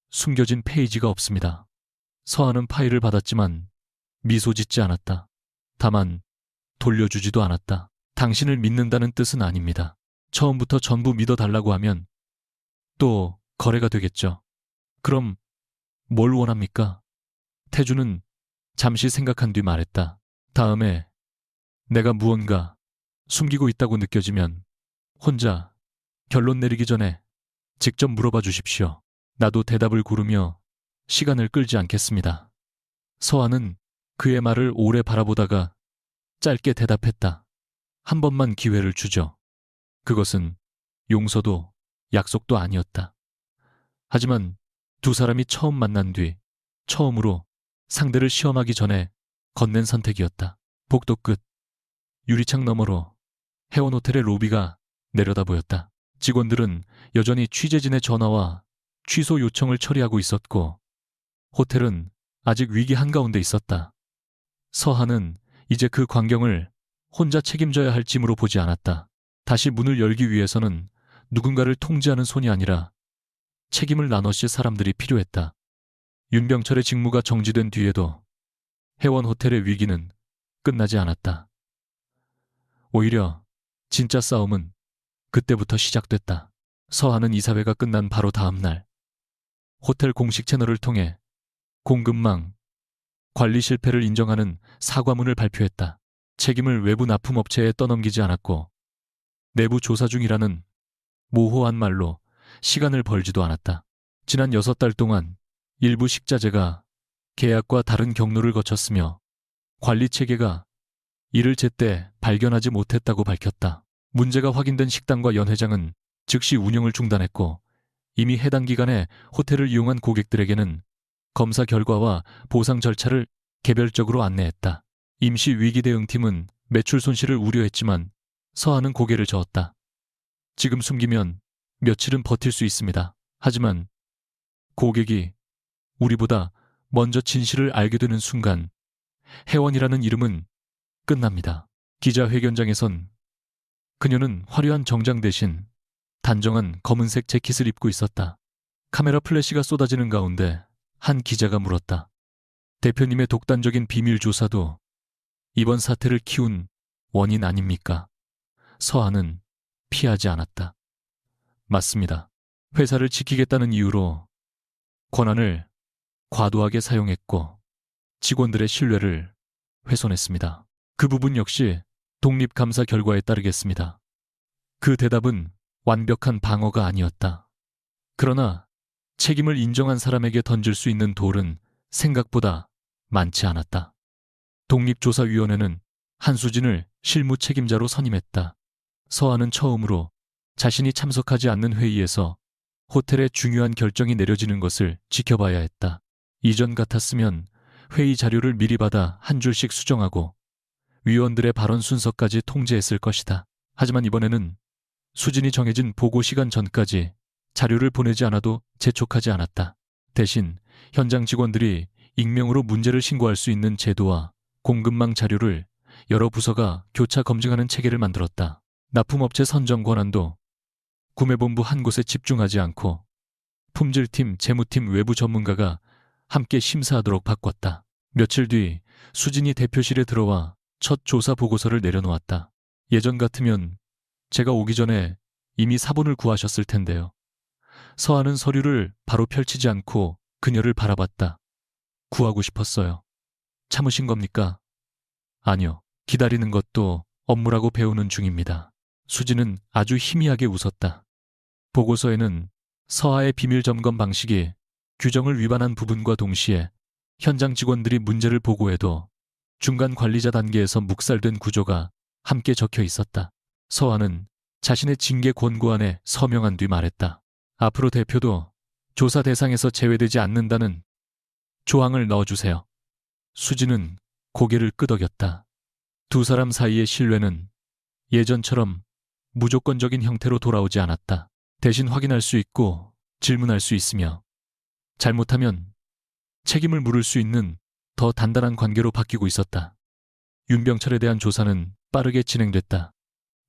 숨겨진 페이지가 없습니다. 서하는 파일을 받았지만 미소 짓지 않았다. 다만 돌려주지도 않았다. 당신을 믿는다는 뜻은 아닙니다. 처음부터 전부 믿어달라고 하면 또 거래가 되겠죠. 그럼 뭘 원합니까? 태주는 잠시 생각한 뒤 말했다. 다음에 내가 무언가 숨기고 있다고 느껴지면 혼자 결론 내리기 전에 직접 물어봐 주십시오. 나도 대답을 고르며 시간을 끌지 않겠습니다. 서하는 그의 말을 오래 바라보다가 짧게 대답했다. 한 번만 기회를 주죠. 그것은 용서도 약속도 아니었다. 하지만 두 사람이 처음 만난 뒤 처음으로 상대를 시험하기 전에 건넨 선택이었다. 복도 끝 유리창 너머로 해원호텔의 로비가 내려다 보였다. 직원들은 여전히 취재진의 전화와 취소 요청을 처리하고 있었고 호텔은 아직 위기 한가운데 있었다. 서하는 이제 그 광경을 혼자 책임져야 할 짐으로 보지 않았다. 다시 문을 열기 위해서는 누군가를 통제하는 손이 아니라 책임을 나눠실 사람들이 필요했다. 윤병철의 직무가 정지된 뒤에도 해원 호텔의 위기는 끝나지 않았다. 오히려 진짜 싸움은 그때부터 시작됐다. 서하는 이사회가 끝난 바로 다음 날 호텔 공식 채널을 통해 공급망, 관리 실패를 인정하는 사과문을 발표했다. 책임을 외부 납품업체에 떠넘기지 않았고 내부 조사 중이라는 모호한 말로 시간을 벌지도 않았다. 지난 6달 동안 일부 식자재가 계약과 다른 경로를 거쳤으며 관리 체계가 이를 제때 발견하지 못했다고 밝혔다. 문제가 확인된 식당과 연회장은 즉시 운영을 중단했고 이미 해당 기간에 호텔을 이용한 고객들에게는 검사 결과와 보상 절차를 개별적으로 안내했다. 임시 위기대응팀은 매출 손실을 우려했지만 서한은 고개를 저었다. 지금 숨기면 며칠은 버틸 수 있습니다. 하지만 고객이 우리보다 먼저 진실을 알게 되는 순간 혜원이라는 이름은 끝납니다. 기자회견장에선 그녀는 화려한 정장 대신 단정한 검은색 재킷을 입고 있었다. 카메라 플래시가 쏟아지는 가운데 한 기자가 물었다. 대표님의 독단적인 비밀 조사도 이번 사태를 키운 원인 아닙니까? 서한은 피하지 않았다. 맞습니다. 회사를 지키겠다는 이유로 권한을 과도하게 사용했고 직원들의 신뢰를 훼손했습니다. 그 부분 역시 독립감사 결과에 따르겠습니다. 그 대답은 완벽한 방어가 아니었다. 그러나 책임을 인정한 사람에게 던질 수 있는 돌은 생각보다 많지 않았다. 독립조사위원회는 한수진을 실무 책임자로 선임했다. 서한은 처음으로 자신이 참석하지 않는 회의에서 호텔의 중요한 결정이 내려지는 것을 지켜봐야 했다. 이전 같았으면 회의 자료를 미리 받아 한 줄씩 수정하고 위원들의 발언 순서까지 통제했을 것이다. 하지만 이번에는 수진이 정해진 보고 시간 전까지 자료를 보내지 않아도 재촉하지 않았다. 대신 현장 직원들이 익명으로 문제를 신고할 수 있는 제도와 공급망 자료를 여러 부서가 교차 검증하는 체계를 만들었다. 납품업체 선정 권한도 구매본부 한 곳에 집중하지 않고 품질팀, 재무팀 외부 전문가가 함께 심사하도록 바꿨다. 며칠 뒤 수진이 대표실에 들어와 첫 조사 보고서를 내려놓았다. 예전 같으면 제가 오기 전에 이미 사본을 구하셨을 텐데요. 서한은 서류를 바로 펼치지 않고 그녀를 바라봤다. 구하고 싶었어요. 참으신 겁니까? 아니요. 기다리는 것도 업무라고 배우는 중입니다. 수진은 아주 희미하게 웃었다. 보고서에는 서하의 비밀 점검 방식이 규정을 위반한 부분과 동시에 현장 직원들이 문제를 보고해도 중간 관리자 단계에서 묵살된 구조가 함께 적혀 있었다. 서하는 자신의 징계 권고안에 서명한 뒤 말했다. 앞으로 대표도 조사 대상에서 제외되지 않는다는 조항을 넣어주세요. 수진은 고개를 끄덕였다. 두 사람 사이의 신뢰는 예전처럼 무조건적인 형태로 돌아오지 않았다. 대신 확인할 수 있고 질문할 수 있으며 잘못하면 책임을 물을 수 있는 더 단단한 관계로 바뀌고 있었다. 윤병철에 대한 조사는 빠르게 진행됐다.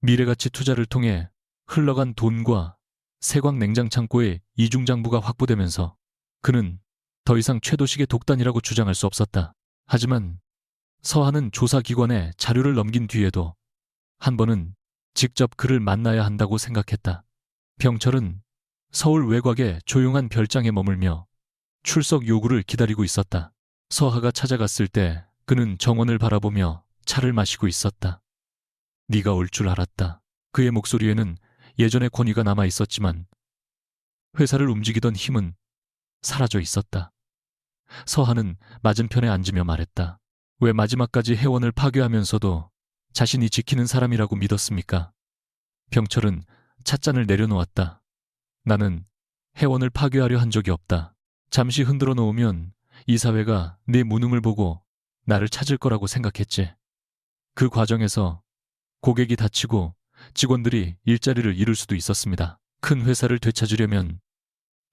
미래가치 투자를 통해 흘러간 돈과 세광 냉장 창고의 이중장부가 확보되면서 그는 더 이상 최도식의 독단이라고 주장할 수 없었다. 하지만 서한은 조사기관에 자료를 넘긴 뒤에도 한 번은 직접 그를 만나야 한다고 생각했다. 병철은 서울 외곽의 조용한 별장에 머물며 출석 요구를 기다리고 있었다. 서하가 찾아갔을 때 그는 정원을 바라보며 차를 마시고 있었다. 네가 올 줄 알았다. 그의 목소리에는 예전의 권위가 남아 있었지만 회사를 움직이던 힘은 사라져 있었다. 서하는 맞은편에 앉으며 말했다. 왜 마지막까지 회원을 파괴하면서도 자신이 지키는 사람이라고 믿었습니까? 병철은 찻잔을 내려놓았다. 나는 회원을 파괴하려 한 적이 없다. 잠시 흔들어 놓으면 이 사회가 내 무능을 보고 나를 찾을 거라고 생각했지. 그 과정에서 고객이 다치고 직원들이 일자리를 잃을 수도 있었습니다. 큰 회사를 되찾으려면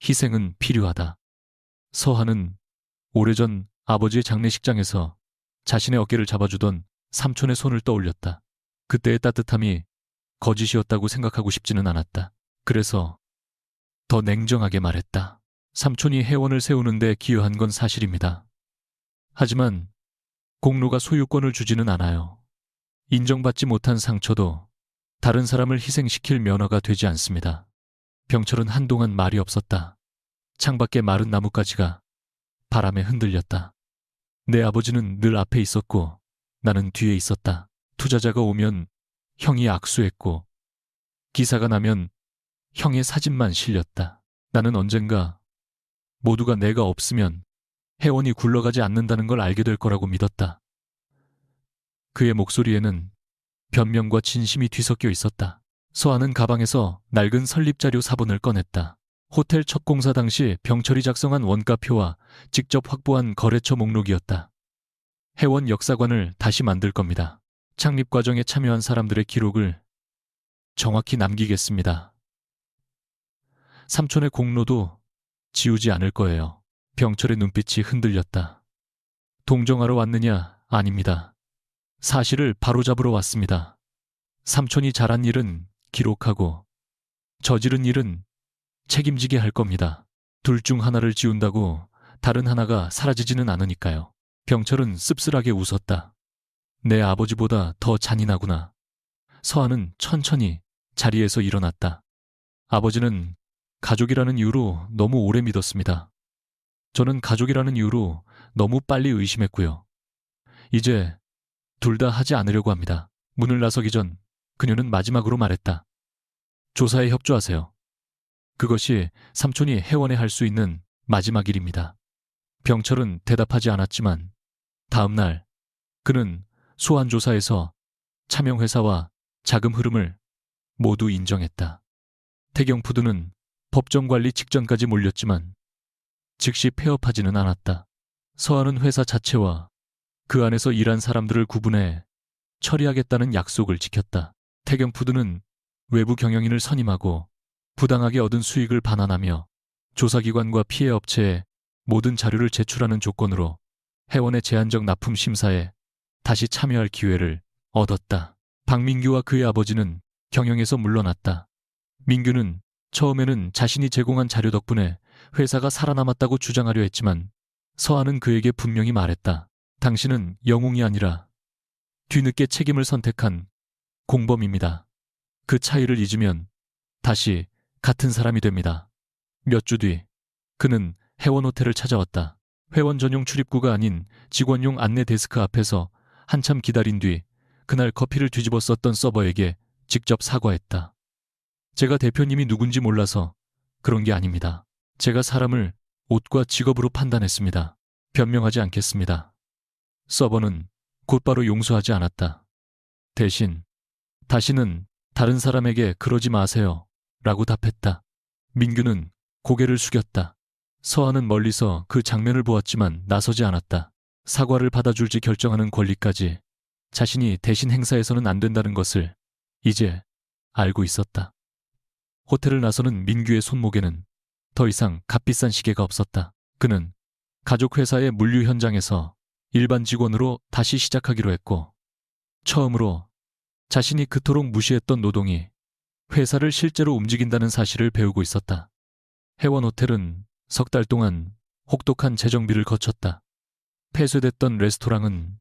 희생은 필요하다. 서하는 오래전 아버지의 장례식장에서 자신의 어깨를 잡아주던 삼촌의 손을 떠올렸다. 그때의 따뜻함이 거짓이었다고 생각하고 싶지는 않았다. 그래서 더 냉정하게 말했다. 삼촌이 회원을 세우는 데 기여한 건 사실입니다. 하지만 공로가 소유권을 주지는 않아요. 인정받지 못한 상처도 다른 사람을 희생시킬 면허가 되지 않습니다. 병철은 한동안 말이 없었다. 창밖에 마른 나뭇가지가 바람에 흔들렸다. 내 아버지는 늘 앞에 있었고 나는 뒤에 있었다. 투자자가 오면 형이 악수했고 기사가 나면 형의 사진만 실렸다. 나는 언젠가 모두가 내가 없으면 회원이 굴러가지 않는다는 걸 알게 될 거라고 믿었다. 그의 목소리에는 변명과 진심이 뒤섞여 있었다. 서하는 가방에서 낡은 설립자료 사본을 꺼냈다. 호텔 첫 공사 당시 병철이 작성한 원가표와 직접 확보한 거래처 목록이었다. 회원 역사관을 다시 만들 겁니다. 창립 과정에 참여한 사람들의 기록을 정확히 남기겠습니다. 삼촌의 공로도 지우지 않을 거예요. 병철의 눈빛이 흔들렸다. 동정하러 왔느냐? 아닙니다. 사실을 바로잡으러 왔습니다. 삼촌이 잘한 일은 기록하고 저지른 일은 책임지게 할 겁니다. 둘 중 하나를 지운다고 다른 하나가 사라지지는 않으니까요. 병철은 씁쓸하게 웃었다. 내 아버지보다 더 잔인하구나. 서하는 천천히 자리에서 일어났다. 아버지는 가족이라는 이유로 너무 오래 믿었습니다. 저는 가족이라는 이유로 너무 빨리 의심했고요. 이제 둘 다 하지 않으려고 합니다. 문을 나서기 전 그녀는 마지막으로 말했다. 조사에 협조하세요. 그것이 삼촌이 회원에 할 수 있는 마지막 일입니다. 병철은 대답하지 않았지만 다음 날 그는 소환 조사에서 차명회사와 자금 흐름을 모두 인정했다. 태경푸드는 법정관리 직전까지 몰렸지만 즉시 폐업하지는 않았다. 서하는 회사 자체와 그 안에서 일한 사람들을 구분해 처리하겠다는 약속을 지켰다. 태경푸드는 외부 경영인을 선임하고 부당하게 얻은 수익을 반환하며 조사기관과 피해 업체에 모든 자료를 제출하는 조건으로 회원의 제한적 납품 심사에 다시 참여할 기회를 얻었다. 박민규와 그의 아버지는 경영에서 물러났다. 민규는 처음에는 자신이 제공한 자료 덕분에 회사가 살아남았다고 주장하려 했지만 서하는 그에게 분명히 말했다. 당신은 영웅이 아니라 뒤늦게 책임을 선택한 공범입니다. 그 차이를 잊으면 다시 같은 사람이 됩니다. 몇 주 뒤 그는 회원 호텔을 찾아왔다. 회원 전용 출입구가 아닌 직원용 안내 데스크 앞에서 한참 기다린 뒤 그날 커피를 뒤집어 썼던 서버에게 직접 사과했다. 제가 대표님이 누군지 몰라서 그런 게 아닙니다. 제가 사람을 옷과 직업으로 판단했습니다. 변명하지 않겠습니다. 서버는 곧바로 용서하지 않았다. 대신 다시는 다른 사람에게 그러지 마세요 라고 답했다. 민규는 고개를 숙였다. 서하는 멀리서 그 장면을 보았지만 나서지 않았다. 사과를 받아줄지 결정하는 권리까지 자신이 대신 행사해서는 안 된다는 것을 이제 알고 있었다. 호텔을 나서는 민규의 손목에는 더 이상 값비싼 시계가 없었다. 그는 가족 회사의 물류 현장에서 일반 직원으로 다시 시작하기로 했고 처음으로 자신이 그토록 무시했던 노동이 회사를 실제로 움직인다는 사실을 배우고 있었다. 회원 호텔은 석 달 동안 혹독한 재정비를 거쳤다. 폐쇄됐던 레스토랑은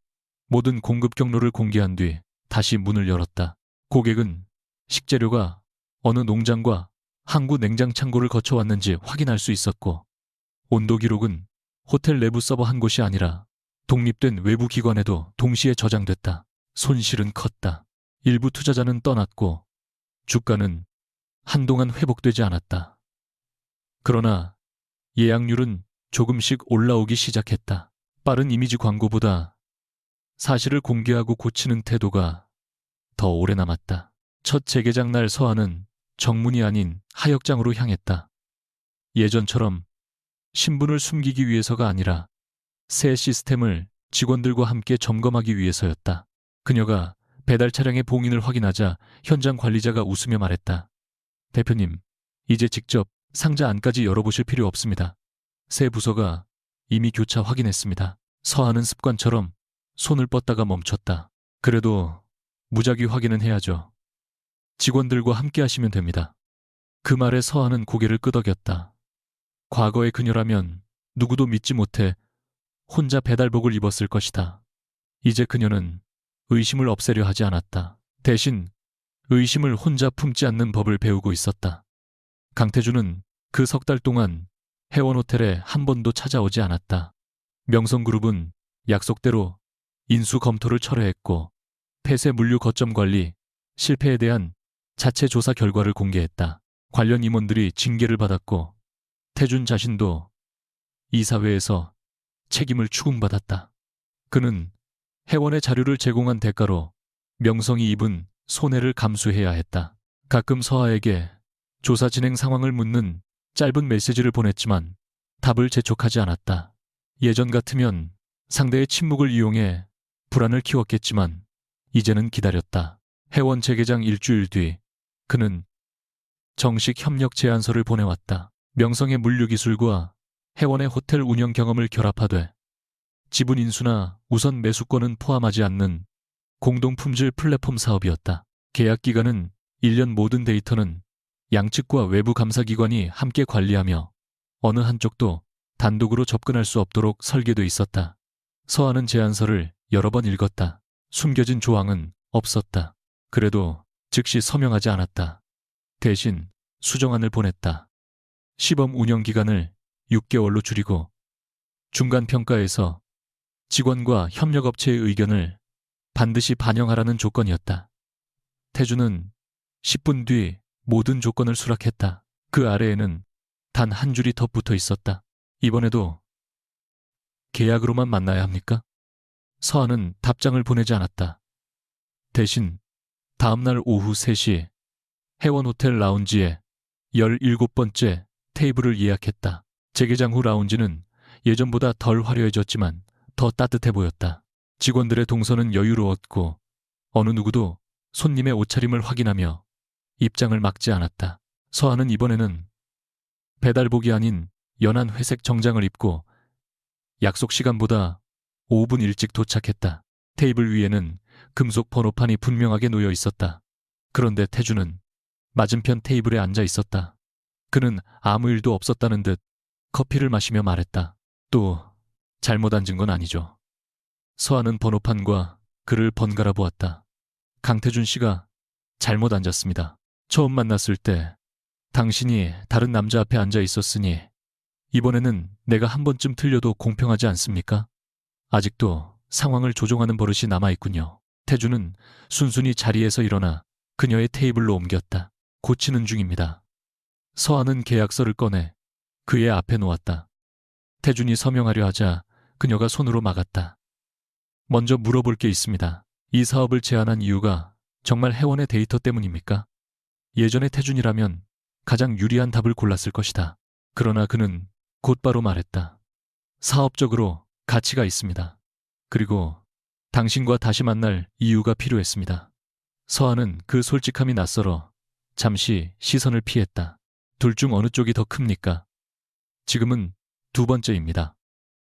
모든 공급 경로를 공개한 뒤 다시 문을 열었다. 고객은 식재료가 어느 농장과 항구 냉장 창고를 거쳐왔는지 확인할 수 있었고 온도 기록은 호텔 내부 서버 한 곳이 아니라 독립된 외부 기관에도 동시에 저장됐다. 손실은 컸다. 일부 투자자는 떠났고 주가는 한동안 회복되지 않았다. 그러나 예약률은 조금씩 올라오기 시작했다. 빠른 이미지 광고보다 사실을 공개하고 고치는 태도가 더 오래 남았다. 첫 재개장 날 서하는 정문이 아닌 하역장으로 향했다. 예전처럼 신분을 숨기기 위해서가 아니라 새 시스템을 직원들과 함께 점검하기 위해서였다. 그녀가 배달 차량의 봉인을 확인하자 현장 관리자가 웃으며 말했다. 대표님, 이제 직접 상자 안까지 열어보실 필요 없습니다. 새 부서가 이미 교차 확인했습니다. 서하는 습관처럼 손을 뻗다가 멈췄다. 그래도 무작위 확인은 해야죠. 직원들과 함께 하시면 됩니다. 그 말에 서하는 고개를 끄덕였다. 과거의 그녀라면 누구도 믿지 못해 혼자 배달복을 입었을 것이다. 이제 그녀는 의심을 없애려 하지 않았다. 대신 의심을 혼자 품지 않는 법을 배우고 있었다. 강태주는 그 석 달 동안 회원 호텔에 한 번도 찾아오지 않았다. 명성그룹은 약속대로 인수 검토를 철회했고 폐쇄 물류 거점 관리 실패에 대한 자체 조사 결과를 공개했다. 관련 임원들이 징계를 받았고 태준 자신도 이사회에서 책임을 추궁받았다. 그는 회원의 자료를 제공한 대가로 명성이 입은 손해를 감수해야 했다. 가끔 서하에게 조사 진행 상황을 묻는 짧은 메시지를 보냈지만 답을 재촉하지 않았다. 예전 같으면 상대의 침묵을 이용해 불안을 키웠겠지만 이제는 기다렸다. 회원 재개장 일주일 뒤 그는 정식 협력 제안서를 보내왔다. 명성의 물류기술과 회원의 호텔 운영 경험을 결합하되 지분 인수나 우선 매수권은 포함하지 않는 공동품질 플랫폼 사업이었다. 계약 기간은 1년, 모든 데이터는 양측과 외부 감사기관이 함께 관리하며 어느 한쪽도 단독으로 접근할 수 없도록 설계돼 있었다. 서하는 제안서를 여러 번 읽었다. 숨겨진 조항은 없었다. 그래도 즉시 서명하지 않았다. 대신 수정안을 보냈다. 시범 운영 기간을 6개월로 줄이고 중간 평가에서 직원과 협력업체의 의견을 반드시 반영하라는 조건이었다. 태주는 10분 뒤 모든 조건을 수락했다. 그 아래에는 단 한 줄이 덧붙어 있었다. 이번에도 계약으로만 만나야 합니까? 서하는 답장을 보내지 않았다. 대신 다음날 오후 3시 회원 호텔 라운지에 17번째 테이블을 예약했다. 재개장 후 라운지는 예전보다 덜 화려해졌지만 더 따뜻해 보였다. 직원들의 동선은 여유로웠고 어느 누구도 손님의 옷차림을 확인하며 입장을 막지 않았다. 서하는 이번에는 배달복이 아닌 연한 회색 정장을 입고 약속 시간보다 5분 일찍 도착했다. 테이블 위에는 금속 번호판이 분명하게 놓여 있었다. 그런데 태주는 맞은편 테이블에 앉아 있었다. 그는 아무 일도 없었다는 듯 커피를 마시며 말했다. 또 잘못 앉은 건 아니죠. 서하는 번호판과 그를 번갈아 보았다. 강태준 씨가 잘못 앉았습니다. 처음 만났을 때 당신이 다른 남자 앞에 앉아 있었으니 이번에는 내가 한 번쯤 틀려도 공평하지 않습니까? 아직도 상황을 조종하는 버릇이 남아있군요. 태주는 순순히 자리에서 일어나 그녀의 테이블로 옮겼다. 고치는 중입니다. 서하는 계약서를 꺼내 그의 앞에 놓았다. 태준이 서명하려 하자 그녀가 손으로 막았다. 먼저 물어볼 게 있습니다. 이 사업을 제안한 이유가 정말 회원의 데이터 때문입니까? 예전의 태준이라면 가장 유리한 답을 골랐을 것이다. 그러나 그는 곧바로 말했다. 사업적으로 가치가 있습니다. 그리고 당신과 다시 만날 이유가 필요했습니다. 서하는 그 솔직함이 낯설어 잠시 시선을 피했다. 둘 중 어느 쪽이 더 큽니까? 지금은 두 번째입니다.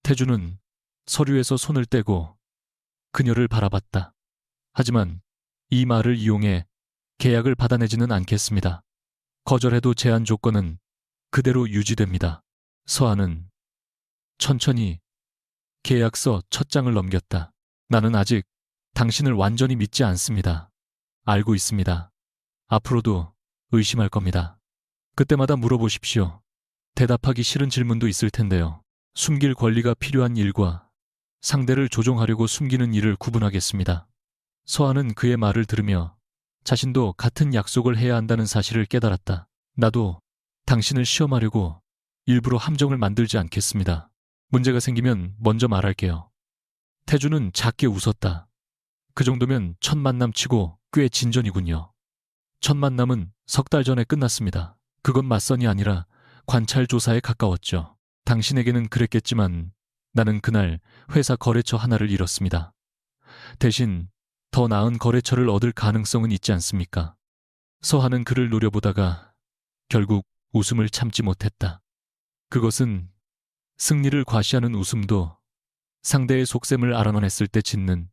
태주는 서류에서 손을 떼고 그녀를 바라봤다. 하지만 이 말을 이용해 계약을 받아내지는 않겠습니다. 거절해도 제한 조건은 그대로 유지됩니다. 서하는 천천히 계약서 첫 장을 넘겼다. 나는 아직 당신을 완전히 믿지 않습니다. 알고 있습니다. 앞으로도 의심할 겁니다. 그때마다 물어보십시오. 대답하기 싫은 질문도 있을 텐데요. 숨길 권리가 필요한 일과 상대를 조종하려고 숨기는 일을 구분하겠습니다. 서하는 그의 말을 들으며 자신도 같은 약속을 해야 한다는 사실을 깨달았다. 나도 당신을 시험하려고 일부러 함정을 만들지 않겠습니다. 문제가 생기면 먼저 말할게요. 태주는 작게 웃었다. 그 정도면 첫 만남 치고 꽤 진전이군요. 첫 만남은 3달 전에 끝났습니다. 그건 맞선이 아니라 관찰 조사에 가까웠죠. 당신에게는 그랬겠지만 나는 그날 회사 거래처 하나를 잃었습니다. 대신 더 나은 거래처를 얻을 가능성은 있지 않습니까? 서하는 그를 노려보다가 결국 웃음을 참지 못했다. 그것은 승리를 과시하는 웃음도 상대의 속셈을 알아냈을 때 짓는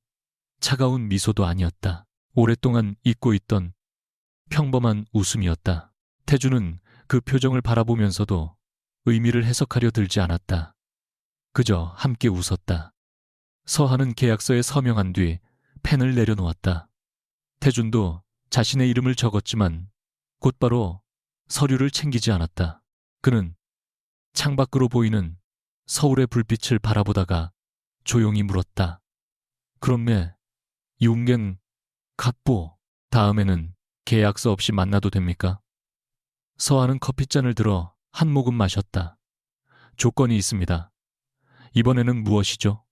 차가운 미소도 아니었다. 오랫동안 잊고 있던 평범한 웃음이었다. 태주는 그 표정을 바라보면서도 의미를 해석하려 들지 않았다. 그저 함께 웃었다. 서하는 계약서에 서명한 뒤 펜을 내려놓았다. 태준도 자신의 이름을 적었지만 곧바로 서류를 챙기지 않았다. 그는 창밖으로 보이는 서울의 불빛을 바라보다가 조용히 물었다. 그럼매 용겐 각보 다음에는 계약서 없이 만나도 됩니까? 서한은 커피잔을 들어 한 모금 마셨다. 조건이 있습니다. 이번에는 무엇이죠?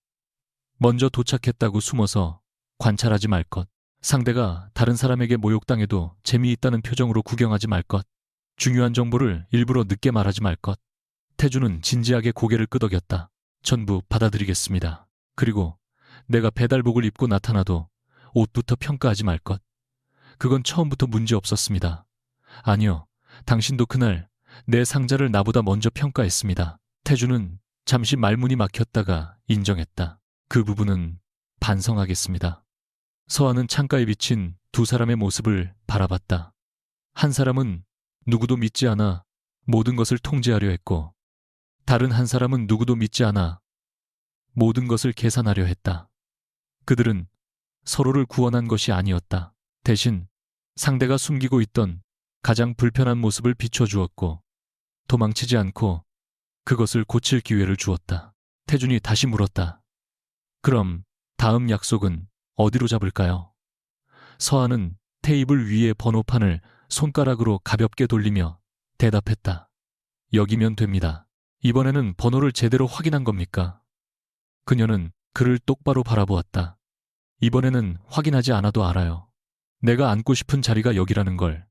먼저 도착했다고 숨어서 관찰하지 말 것. 상대가 다른 사람에게 모욕당해도 재미있다는 표정으로 구경하지 말 것. 중요한 정보를 일부러 늦게 말하지 말 것. 태주는 진지하게 고개를 끄덕였다. 전부 받아들이겠습니다. 그리고 내가 배달복을 입고 나타나도 옷부터 평가하지 말 것. 그건 처음부터 문제 없었습니다. 아니요, 당신도 그날 내 상자를 나보다 먼저 평가했습니다. 태주는 잠시 말문이 막혔다가 인정했다. 그 부분은 반성하겠습니다. 서한은 창가에 비친 두 사람의 모습을 바라봤다. 한 사람은 누구도 믿지 않아 모든 것을 통제하려 했고, 다른 한 사람은 누구도 믿지 않아 모든 것을 계산하려 했다. 그들은 서로를 구원한 것이 아니었다. 대신 상대가 숨기고 있던 가장 불편한 모습을 비춰주었고, 도망치지 않고 그것을 고칠 기회를 주었다. 태준이 다시 물었다. 그럼 다음 약속은 어디로 잡을까요? 서한은 테이블 위의 번호판을 손가락으로 가볍게 돌리며 대답했다. 여기면 됩니다. 이번에는 번호를 제대로 확인한 겁니까? 그녀는 그를 똑바로 바라보았다. 이번에는 확인하지 않아도 알아요. 내가 앉고 싶은 자리가 여기라는 걸.